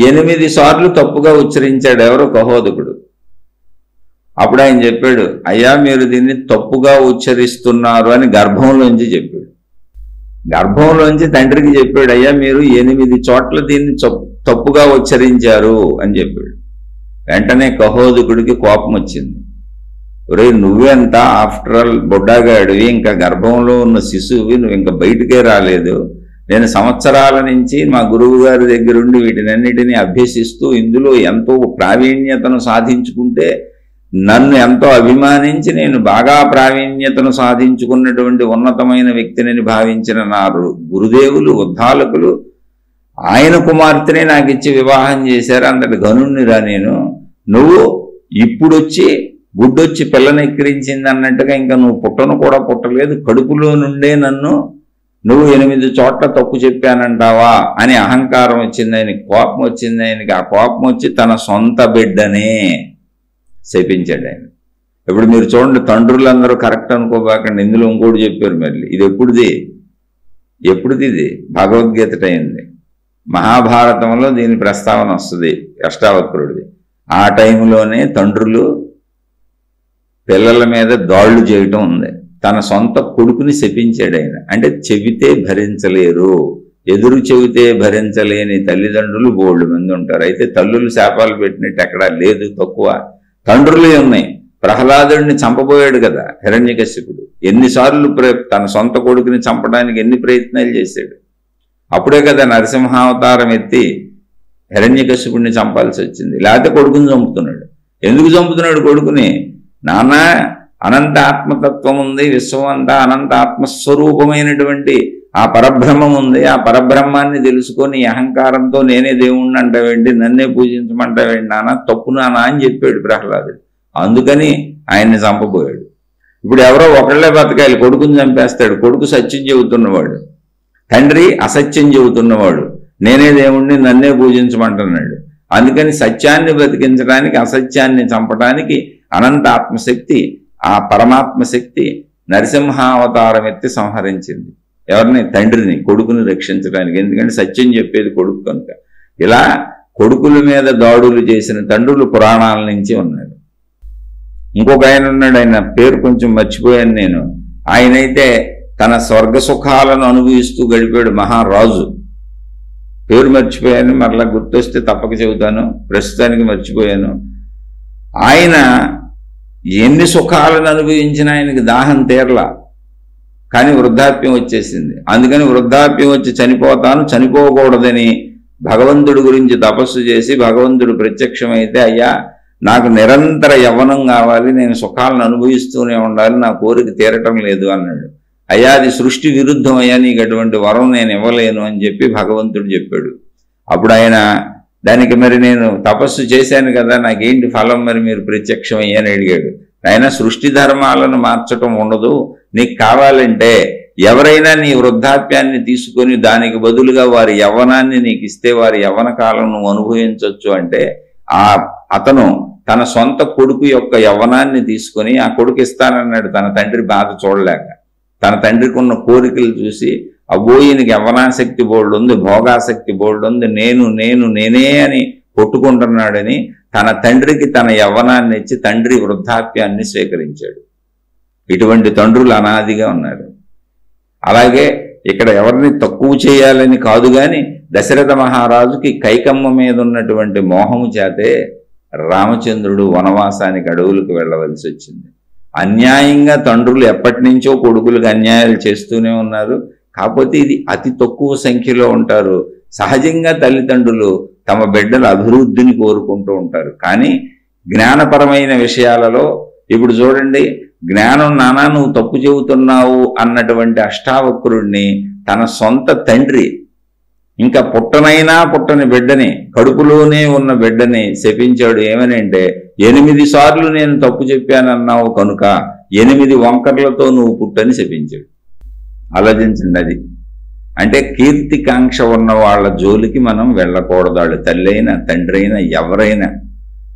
8 సార్లు తప్పుగా ఉచ్చరించాడు, ఎవరో కహోదకుడు. అప్పుడు ఆయన చెప్పాడు, అయ్యా మీరు దీన్ని తప్పుగా ఉచ్చరిస్తున్నారు అని గర్భంలోంచి చెప్పాడు. గర్భంలోంచి తండ్రికి చెప్పాడు, అయ్యా మీరు 8 చోట్ల దీన్ని తప్పుగా ఉచ్చరించారు అని చెప్పాడు. వెంటనే కహోదకుడికి కోపం వచ్చింది. ఒరే, నువ్వెంత ఆఫ్టర్ ఆల్ బొడ్డాగాడివి, ఇంకా గర్భంలో ఉన్న శిశువువి, నువ్వు ఇంకా బయటికే రాలేదు. నేను సంవత్సరాల నుంచి మా గురువు గారి దగ్గరుండి వీటినన్నిటినీ అభ్యసిస్తూ ఇందులో ఎంతో ప్రావీణ్యతను సాధించుకుంటే, నన్ను ఎంతో అభిమానించి నేను బాగా ప్రావీణ్యతను సాధించుకున్నటువంటి ఉన్నతమైన వ్యక్తిని భావించిన నా గురుదేవులు, ఉద్ధాలకులు ఆయన కుమార్తెనే నాకు ఇచ్చి వివాహం చేశారు. అంతటి ఘనుణ్ణిరా నేను. నువ్వు ఇప్పుడొచ్చి గుడ్డొచ్చి పిల్లని ఎక్కిరించింది అన్నట్టుగా ఇంకా నువ్వు పుట్టను కూడా పుట్టలేదు, కడుపులో నుండే నన్ను నువ్వు 8 చోట్ల తప్పు చెప్పానంటావా అని అహంకారం వచ్చింది ఆయనకి, కోపం వచ్చింది ఆయనకి. ఆ కోపం వచ్చి తన సొంత బిడ్డనే శపించాడు ఆయన. ఇప్పుడు మీరు చూడండి, తండ్రులందరూ కరెక్ట్ అనుకోబాకండి, ఇందులో ఇంకోటి చెప్పారు. మళ్ళీ ఇది ఎప్పుడుది ఇది భగవద్గీత అయింది. మహాభారతంలో దీని ప్రస్తావన వస్తుంది, అష్టావక్రుడిది. ఆ టైంలోనే తండ్రులు పిల్లల మీద దాళ్లు చేయటం ఉంది. తన సొంత కొడుకుని శపించాడు ఆయన. అంటే చెబితే భరించలేరు, ఎదురు చెబితే భరించలేని తల్లిదండ్రులు బోల్డ్ మంది ఉంటారు. అయితే తల్లులు శాపాలు పెట్టినట్టు ఎక్కడా లేదు, తక్కువ తండ్రులే ఉన్నాయి. ప్రహ్లాదుడిని చంపబోయాడు కదా హిరణ్యకశిపుడు. ఎన్నిసార్లు తన సొంత కొడుకుని చంపడానికి ఎన్ని ప్రయత్నాలు చేశాడు. అప్పుడే కదా నరసింహావతారం ఎత్తి హిరణ్యకశిపుడిని చంపాల్సి వచ్చింది. లేకపోతే కొడుకుని చంపుతున్నాడు. ఎందుకు చంపుతున్నాడు కొడుకుని? నాన్న, అనంత ఆత్మతత్వం ఉంది, విశ్వం అంతా అనంత ఆత్మస్వరూపమైనటువంటి ఆ పరబ్రహ్మం ఉంది. ఆ పరబ్రహ్మాన్ని తెలుసుకొని అహంకారంతో నేనే దేవుణ్ణి అంటావేంటి, నన్నే పూజించమంటావేంటి నాన్న, తప్పు నాన్న అని చెప్పాడు ప్రహ్లాదుడు. అందుకని ఆయన్ని చంపబోయాడు. ఇప్పుడు ఎవరో ఒకళ్ళే బతకాలి, కొడుకుని చంపేస్తాడు. కొడుకు సత్యం చెబుతున్నవాడు, తండ్రి అసత్యం చెబుతున్నవాడు. నేనే దేవుణ్ణి, నన్నే పూజించమంటున్నాడు. అందుకని సత్యాన్ని బతికించడానికి, అసత్యాన్ని చంపడానికి అనంత ఆత్మశక్తి, ఆ పరమాత్మ శక్తి నరసింహావతారం ఎత్తి సంహరించింది. ఎవరిని? తండ్రిని, కొడుకుని రక్షించడానికి. ఎందుకంటే సత్యం చెప్పేది కొడుకు కనుక. ఇలా కొడుకుల మీద దాడులు చేసిన తండ్రులు పురాణాల నుంచి ఉన్నారు. ఇంకొక ఆయన ఉన్నాడు, ఆయన పేరు కొంచెం మర్చిపోయాను నేను. ఆయనైతే తన స్వర్గ సుఖాలను అనుభవిస్తూ గడిపాడు, మహారాజు. పేరు మర్చిపోయాను, మరలా గుర్తొస్తే తప్పక చెబుతాను, ప్రస్తుతానికి మర్చిపోయాను. ఆయన ఎన్ని సుఖాలను అనుభవించినా ఆయనకి దాహం తీరలా. కానీ వృద్ధాప్యం వచ్చేసింది. అందుకని వృద్ధాప్యం వచ్చి చనిపోతాను, చనిపోకూడదని భగవంతుడి గురించి తపస్సు చేసి భగవంతుడు ప్రత్యక్షమైతే, అయ్యా నాకు నిరంతర యవ్వనం కావాలి, నేను సుఖాలను అనుభవిస్తూనే ఉండాలి, నా కోరిక తీరటం లేదు అన్నాడు. అయ్యా అది సృష్టి విరుద్ధం అయ్యా, నీకు అటువంటి వరం నేను ఇవ్వలేను అని చెప్పి భగవంతుడు చెప్పాడు. అప్పుడు ఆయన దానికి మరి నేను తపస్సు చేశాను కదా, నాకేంటి ఫలం, మరి మీరు ప్రత్యక్షమయ్యని అడిగాడు. ఆయన సృష్టి ధర్మాలను మార్చటం ఉండదు, నీకు కావాలంటే ఎవరైనా నీ వృద్ధాప్యాన్ని తీసుకొని దానికి బదులుగా వారి యవ్వనాన్ని నీకు ఇస్తే వారి యవ్వన కాలం నువ్వు అనుభవించవచ్చు అంటే అతను తన సొంత కొడుకు యొక్క యవ్వనాన్ని తీసుకొని ఆ కొడుకు ఇస్తానన్నాడు. తన తండ్రి బాధ చూడలేక, తన తండ్రికి ఉన్న కోరికలు చూసి అబ్బో ఈయనకి యవ్వనాసక్తి బోల్డ్ ఉంది, భోగాసక్తి బోల్డ్ ఉంది, నేనే అని కొట్టుకుంటున్నాడని తన తండ్రికి తన యవ్వనాన్ని ఇచ్చి తండ్రి వృద్ధాప్యాన్ని స్వీకరించాడు. ఇటువంటి తండ్రులు అనాదిగా ఉన్నారు. అలాగే ఇక్కడ ఎవరిని తక్కువ చేయాలని కాదు గాని దశరథ మహారాజుకి కైకమ్మ మీద ఉన్నటువంటి మోహము చేతే రామచంద్రుడు వనవాసానికి అడవులకు వెళ్ళవలసి వచ్చింది. అన్యాయంగా తండ్రులు ఎప్పటి నుంచో కొడుకులకు అన్యాయాలు చేస్తూనే ఉన్నారు. కాకపోతే ఇది అతి తక్కువ సంఖ్యలో ఉంటారు. సహజంగా తల్లిదండ్రులు తమ బిడ్డల అభివృద్ధిని కోరుకుంటూ ఉంటారు. కానీ జ్ఞానపరమైన విషయాలలో ఇప్పుడు చూడండి, జ్ఞానం నానా నువ్వు తప్పు చెబుతున్నావు అన్నటువంటి అష్టావక్రుడిని తన సొంత తండ్రి ఇంకా పుట్టనైనా పుట్టని బిడ్డని, కడుపులోనే ఉన్న బిడ్డని శపించాడు. ఏమని అంటే 8 సార్లు నేను తప్పు చెప్పానన్నావు కనుక 8 వంకర్లతో నువ్వు పుట్టని శపించాడు. ఆలోచించండి. అది అంటే కీర్తికాంక్ష ఉన్న వాళ్ళ జోలికి మనం వెళ్ళకూడదు. తల్లి అయినా తండ్రి అయినా ఎవరైనా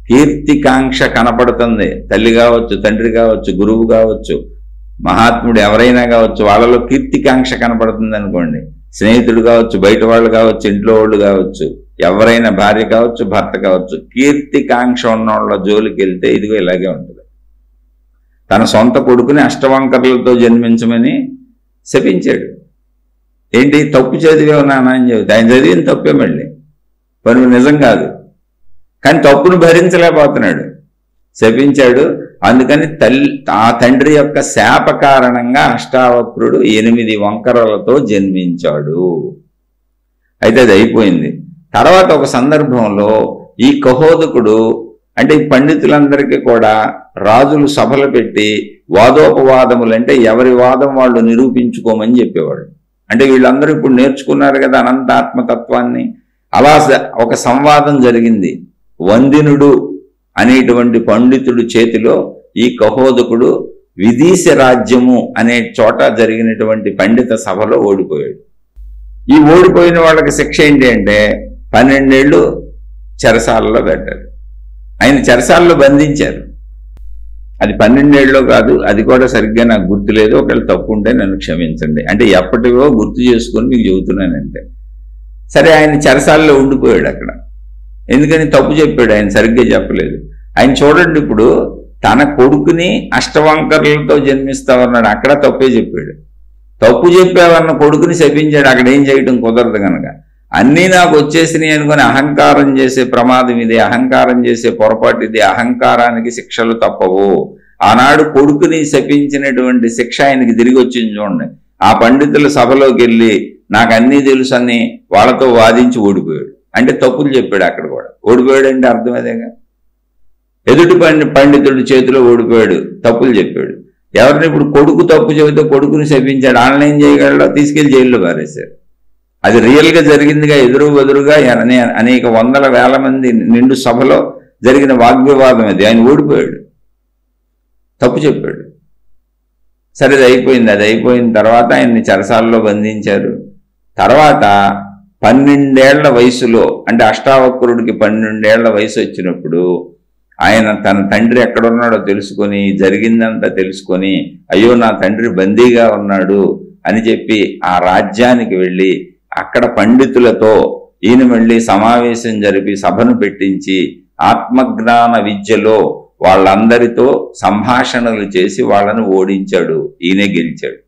కీర్తికాంక్ష కనపడుతుంది. తల్లి కావచ్చు, తండ్రి కావచ్చు, గురువు కావచ్చు, మహాత్ముడు ఎవరైనా కావచ్చు, వాళ్ళలో కీర్తికాంక్ష కనపడుతుంది అనుకోండి. స్నేహితుడు కావచ్చు, బయట వాళ్ళు కావచ్చు, ఇంట్లో వాళ్ళు కావచ్చు, ఎవరైనా భార్య కావచ్చు, భర్త కావచ్చు, కీర్తికాంక్ష ఉన్న వాళ్ళ జోలికి వెళ్తే ఇదిగో ఇలాగే ఉంటుంది. తన సొంత కొడుకుని అష్టవంకర్లతో జన్మించమని శపించాడు. ఏంటి తప్పు చదివే నాన్న అని చెబుతా, ఆయన చదివిన తప్పే మళ్ళీ పని నిజం కాదు, కానీ తప్పును భరించలేకపోతున్నాడు, శపించాడు. అందుకని ఆ తండ్రి యొక్క శాప కారణంగా అష్టావక్రుడు 8 వంకరలతో జన్మించాడు. అయితే అది అయిపోయింది. తర్వాత ఒక సందర్భంలో ఈ కహోదకుడు అంటే ఈ పండితులందరికీ కూడా రాజులు సభలు పెట్టి వాదోపవాదములంటే ఎవరి వాదం వాళ్ళు నిరూపించుకోమని చెప్పేవాడు. అంటే వీళ్ళందరూ ఇప్పుడు నేర్చుకున్నారు కదా అనంతాత్మతత్వాన్ని. అలా ఒక సంవాదం జరిగింది. వందినుడు అనేటువంటి పండితుడు చేతిలో ఈ కహోదకుడు విదేశ రాజ్యము అనే చోట జరిగినటువంటి పండిత సభలో ఓడిపోయాడు. ఈ ఓడిపోయిన వాళ్ళకి శిక్ష ఏంటి అంటే 12 ఏళ్ళు చెరసాలలో పెట్టారు. ఆయన చెరసాలలో బంధించారు. అది 12 ఏళ్ళలో కాదు, అది కూడా సరిగ్గా నాకు గుర్తులేదు, ఒకవేళ తప్పు ఉంటే నన్ను క్షమించండి. అంటే ఎప్పటివో గుర్తు చేసుకొని మీకు చెబుతున్నానంటే. సరే, ఆయన చెరసాలలో ఉండిపోయాడు అక్కడ. ఎందుకని తప్పు చెప్పాడు, ఆయన సరిగ్గా చెప్పలేదు. ఆయన చూడండి, ఇప్పుడు తన కొడుకుని అష్టవంకర్లతో జన్మిస్తామన్నాడు, అక్కడ తప్పే చెప్పాడు. తప్పు చెప్పావన్న కొడుకుని శపించాడు, అక్కడ ఏం చేయడం కుదరదు కనుక. అన్నీ నాకు వచ్చేసినాయి అనుకుని అహంకారం చేసే ప్రమాదం ఇది, అహంకారం చేసే పొరపాటు ఇది. అహంకారానికి శిక్షలు తప్పవు. ఆనాడు కొడుకుని శపించినటువంటి శిక్ష ఆయనకి తిరిగి వచ్చింది చూడండి. ఆ పండితుల సభలోకి వెళ్ళి నాకు అన్నీ తెలుసు అని వాళ్ళతో వాదించి ఓడిపోయాడు. అంటే తప్పులు చెప్పాడు అక్కడ కూడా. ఓడిపోయాడు అంటే అర్థం అదేగా, ఎదుటి పండితుడి చేతిలో ఓడిపోయాడు, తప్పులు చెప్పాడు. ఎవరిని ఇప్పుడు కొడుకు తప్పు చెబితే కొడుకుని శపించాడు, ఆన్లైన్ చేయగలడో తీసుకెళ్లి జైల్లో పారేశారు. అది రియల్గా జరిగిందిగా, ఎదురుగా అనేక వందల వేల మంది నిండు సభలో జరిగిన వాగ్వివాదం అది. ఆయన ఓడిపోయాడు, తప్పు చెప్పాడు. సరే, అది అయిపోయింది. అది అయిపోయిన తర్వాత ఆయన్ని చెరసాలలో బంధించారు. తర్వాత 12 ఏళ్ల వయసులో, అంటే అష్టావక్రుడికి 12 ఏళ్ల వయసు వచ్చినప్పుడు ఆయన తన తండ్రి ఎక్కడున్నాడో తెలుసుకొని, జరిగిందంతా తెలుసుకొని, అయ్యో నా తండ్రి బందీగా ఉన్నాడు అని చెప్పి ఆ రాజ్యానికి వెళ్ళి అక్కడ పండితులతో ఈయన మళ్ళీ సమావేశం జరిపి సభను పెట్టించి ఆత్మజ్ఞాన విద్యలో వాళ్ళందరితో సంభాషణలు చేసి వాళ్ళను ఓడించాడు. ఈయనే గెలిచాడు.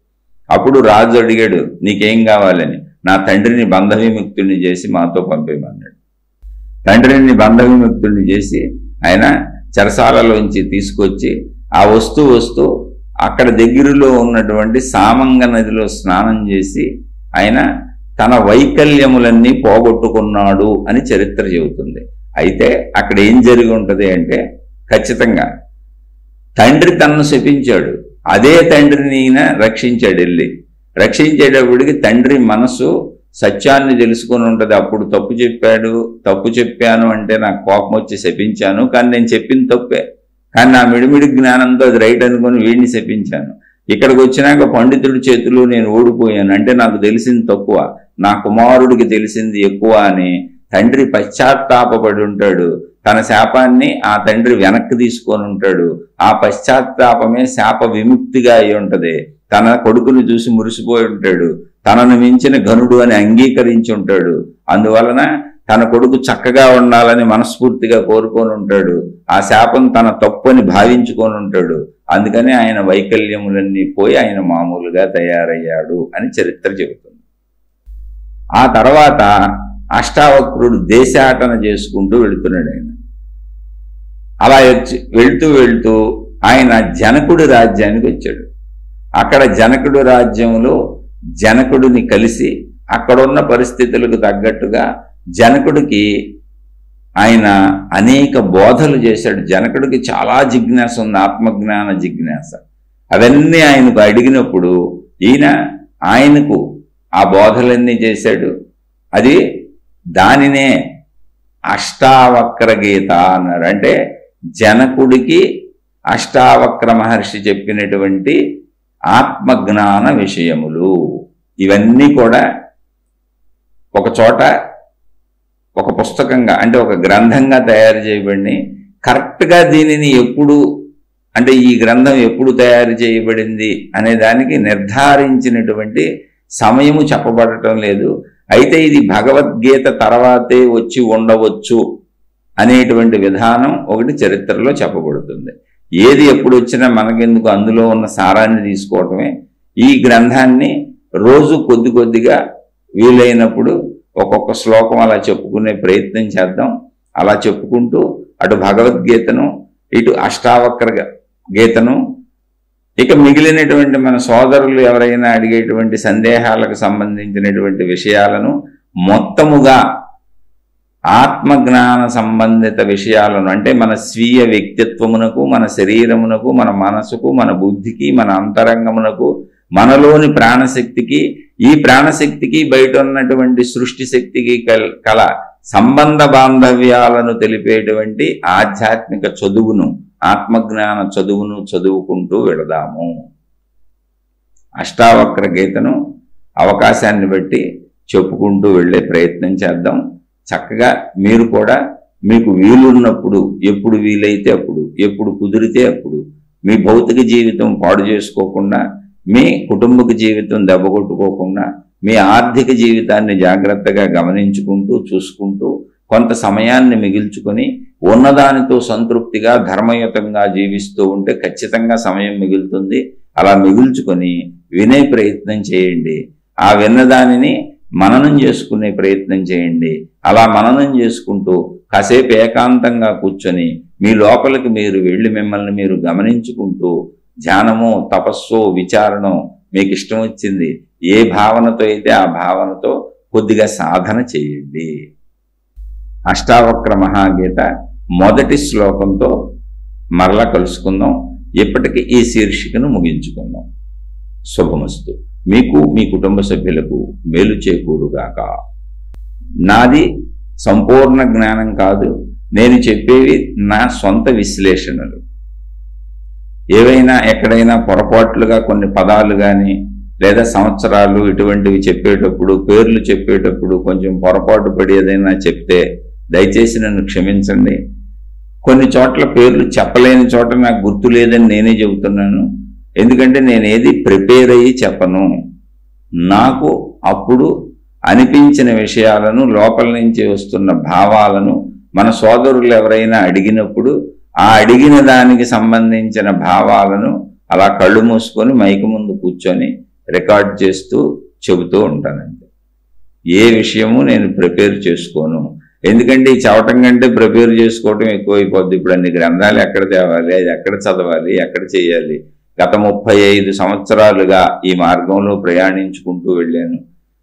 అప్పుడు రాజు అడిగాడు, నీకేం కావాలని? నా తండ్రిని బంధ విముక్తుడిని చేసి మాతో పంపేయమన్నాడు. తండ్రిని బంధ విముక్తుడిని చేసి ఆయన చెరసాలలోంచి తీసుకొచ్చి ఆ వస్తూ అక్కడ దగ్గరలో ఉన్నటువంటి సామంగ నదిలో స్నానం చేసి ఆయన తన వైకల్యములన్నీ పోగొట్టుకున్నాడు అని చరిత్ర చెబుతుంది. అయితే అక్కడ ఏం జరిగి ఉంటుంది అంటే, ఖచ్చితంగా తండ్రి తనను శపించాడు, అదే తండ్రిని ఈయన రక్షించాడు వెళ్ళి. రక్షించేటప్పటికి తండ్రి మనసు సత్యాన్ని తెలుసుకొని ఉంటుంది. అప్పుడు తప్పు చెప్పాను అంటే నాకు కోపం వచ్చి శపించాను, కానీ నేను చెప్పింది తప్పే, కానీ నా మిడిమిడి జ్ఞానంతో అది రైట్ అనుకుని వీడిని శపించాను. ఇక్కడికి వచ్చినాక పండితుడి చేతులు నేను ఓడిపోయాను అంటే నాకు తెలిసింది తక్కువ, నా కుమారుడికి తెలిసింది ఎక్కువ అని తండ్రి పశ్చాత్తాపడి ఉంటాడు. తన శాపాన్ని ఆ తండ్రి వెనక్కి తీసుకొని ఉంటాడు. ఆ పశ్చాత్తాపమే శాప విముక్తిగా అయి ఉంటది. తన కొడుకుని చూసి మురిసిపోయి ఉంటాడు. తనను మించిన ఘనుడు అని అంగీకరించి ఉంటాడు. అందువలన తన కొడుకు చక్కగా ఉండాలని మనస్ఫూర్తిగా కోరుకొని ఉంటాడు. ఆ శాపం తన తప్పు అని భావించుకొని ఉంటాడు. అందుకని ఆయన వైకల్యములన్నీ పోయి ఆయన మామూలుగా తయారయ్యాడు అని చరిత్ర చెబుతుంది. ఆ తర్వాత అష్టావక్రుడు దేశాటన చేసుకుంటూ వెళుతున్నాడు. ఆయన అలా వెళ్తూ ఆయన జనకుడి రాజ్యానికి వచ్చాడు. అక్కడ జనకుడి రాజ్యంలో జనకుడిని కలిసి అక్కడున్న పరిస్థితులకు తగ్గట్టుగా జనకుడికి ఆయన అనేక బోధలు చేశాడు. జనకుడికి చాలా జిజ్ఞాస ఉంది, ఆత్మజ్ఞాన జిజ్ఞాస. అవన్నీ ఆయనకు అడిగినప్పుడు ఆయనకు ఆ బోధలన్నీ చేశాడు. అది దానినే అష్టావక్ర గీత అన్నారు. అంటే జనకుడికి అష్టావక్ర మహర్షి చెప్పినటువంటి ఆత్మజ్ఞాన విషయములు ఇవన్నీ కూడా ఒక చోట ఒక పుస్తకంగా అంటే ఒక గ్రంథంగా తయారు చేయబడి కరెక్ట్గా దీనిని ఎప్పుడు అంటే ఈ గ్రంథం ఎప్పుడు తయారు చేయబడింది అనే దానికి నిర్ధారించినటువంటి సమయము చెప్పబడటం లేదు. అయితే ఇది భగవద్గీత తర్వాతే వచ్చి ఉండవచ్చు అనేటువంటి విధానం ఒకటి చరిత్రలో చెప్పబడుతుంది. ఏది ఎప్పుడు వచ్చినా మనకెందుకు, అందులో ఉన్న సారాన్ని తీసుకోవటమే. ఈ గ్రంథాన్ని రోజు కొద్దిగా వీలైనప్పుడు ఒక్కొక్క శ్లోకం అలా చెప్పుకునే ప్రయత్నం చేద్దాం. అలా చెప్పుకుంటూ అటు భగవద్గీతను ఇటు అష్టావక్ర గీతను ఇక మిగిలినటువంటి మన సోదరులు ఎవరైనా అడిగేటువంటి సందేహాలకు సంబంధించినటువంటి విషయాలను మొత్తముగా ఆత్మజ్ఞాన సంబంధిత విషయాలను అంటే మన స్వీయ వ్యక్తిత్వమునకు, మన శరీరమునకు, మన మనసుకు, మన బుద్ధికి, మన అంతరంగమునకు, మనలోని ప్రాణశక్తికి, ఈ ప్రాణశక్తికి బయట ఉన్నటువంటి సృష్టి శక్తికి కల సంబంధ బాంధవ్యాలను తెలిపేటువంటి ఆధ్యాత్మిక చదువును, ఆత్మజ్ఞాన చదువును చదువుకుంటూ వెళదాము. అష్టావక్ర గీతను అవకాశాన్ని బట్టి చెప్పుకుంటూ వెళ్ళే ప్రయత్నం చేద్దాం. చక్కగా మీరు కూడా మీకు వీలున్నప్పుడు, ఎప్పుడు వీలైతే అప్పుడు, ఎప్పుడు కుదిరితే అప్పుడు మీ భౌతిక జీవితం పాడు చేసుకోకుండా, మీ కుటుంబక జీవితం దెబ్బకొట్టుకోకుండా, మీ ఆర్థిక జీవితాన్ని జాగ్రత్తగా గమనించుకుంటూ చూసుకుంటూ కొంత సమయాన్ని మిగిల్చుకొని ఉన్నదానితో సంతృప్తిగా ధర్మయుతంగా జీవిస్తూ ఉంటే ఖచ్చితంగా సమయం మిగులుతుంది. అలా మిగుల్చుకొని వినే ప్రయత్నం చేయండి. ఆ విన్నదానిని మననం చేసుకునే ప్రయత్నం చేయండి. అలా మననం చేసుకుంటూ కాసేపు ఏకాంతంగా కూర్చొని మీ లోపలికి మీరు వెళ్ళి మిమ్మల్ని మీరు గమనించుకుంటూ ధ్యానమో తపస్సో విచారణో మీకు ఇష్టం వచ్చింది ఏ భావనతో అయితే ఆ భావనతో కొద్దిగా సాధన చేయండి. అష్టావక్ర మహాగీత మొదటి శ్లోకంతో మరలా కలుసుకుందాం. ఇప్పటికి ఈ శీర్షికను ముగించుకుందాం. శుభమస్తు. మీకు మీ కుటుంబ సభ్యులకు మేలు చేకూరుగాక. నాది సంపూర్ణ జ్ఞానం కాదు, నేను చెప్పేవి నా సొంత విశ్లేషణలు. ఏవైనా ఎక్కడైనా పొరపాట్లుగా కొన్ని పదాలు కానీ లేదా సంవత్సరాలు ఇటువంటివి చెప్పేటప్పుడు, పేర్లు చెప్పేటప్పుడు కొంచెం పొరపాటు పడి ఏదైనా చెప్తే దయచేసి నన్ను క్షమించండి. కొన్ని చోట్ల పేర్లు చెప్పలేని చోట నాకు గుర్తు లేదని నేనే చెబుతున్నాను. ఎందుకంటే నేను ఏది ప్రిపేర్ అయ్యి చెప్పను. నాకు అప్పుడు అనిపించిన విషయాలను, లోపల నుంచి వస్తున్న భావాలను మన సోదరులు ఎవరైనా అడిగినప్పుడు ఆ అడిగిన దానికి సంబంధించిన భావాలను అలా కళ్ళు మూసుకొని మైకు ముందు కూర్చొని రికార్డ్ చేస్తూ చెబుతూ ఉంటానండి. ఏ విషయము నేను ప్రిపేర్ చేసుకోను. ఎందుకంటే ఈ చదవటం కంటే ప్రిపేర్ చేసుకోవటం ఎక్కువైపోద్ది. ఇప్పుడు అన్ని గ్రంథాలు ఎక్కడ తేవాలి, అది ఎక్కడ చదవాలి, ఎక్కడ చేయాలి. గత 35 సంవత్సరాలుగా ఈ మార్గంలో ప్రయాణించుకుంటూ వెళ్ళాను.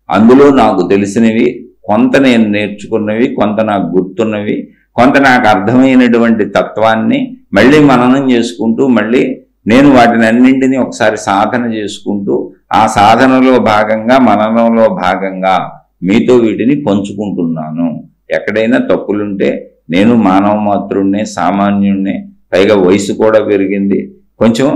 అందులో నాకు తెలిసినవి కొంత, నేను నేర్చుకున్నవి కొంత, నాకు గుర్తున్నవి కొంత, నాకు అర్థమైనటువంటి తత్వాన్ని మళ్ళీ మననం చేసుకుంటూ మళ్ళీ నేను వాటిని అన్నింటినీ ఒకసారి సాధన చేసుకుంటూ ఆ సాధనలో భాగంగా మననంలో భాగంగా మీతో వీటిని పంచుకుంటున్నాను. ఎక్కడైనా తప్పులుంటే నేను మానవ మాత్రుడినే, సామాన్యుడినే, పైగా వయసు కూడా పెరిగింది, కొంచెం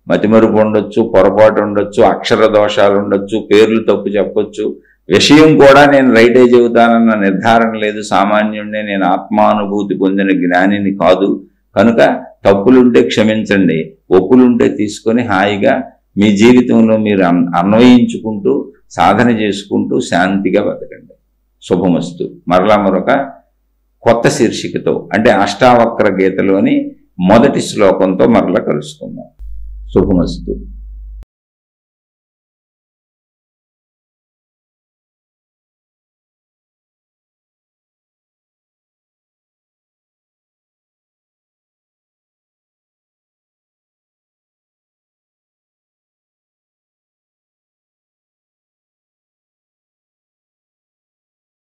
మతిమరుపు ఉండొచ్చు, పొరపాటు ఉండొచ్చు, అక్షర దోషాలు ఉండొచ్చు, పేర్లు తప్పు చెప్పొచ్చు, విషయం కూడా నేను రైటే చెబుతానన్న నిర్ధారణ లేదు, సామాన్యుడినే, నేను ఆత్మానుభూతి పొందిన జ్ఞానిని కాదు, కనుక తప్పులుంటే క్షమించండి, ఒప్పులుంటే తీసుకొని హాయిగా మీ జీవితంలో మీరు అన్వయించుకుంటూ సాధన చేసుకుంటూ శాంతిగా బతకండి. శుభమస్తు. మరలా మరొక కొత్త శీర్షికతో, అంటే అష్టావక్ర గీతలోని మొదటి శ్లోకంతో మరలా కలుసుకుందాం. శుభమస్తు.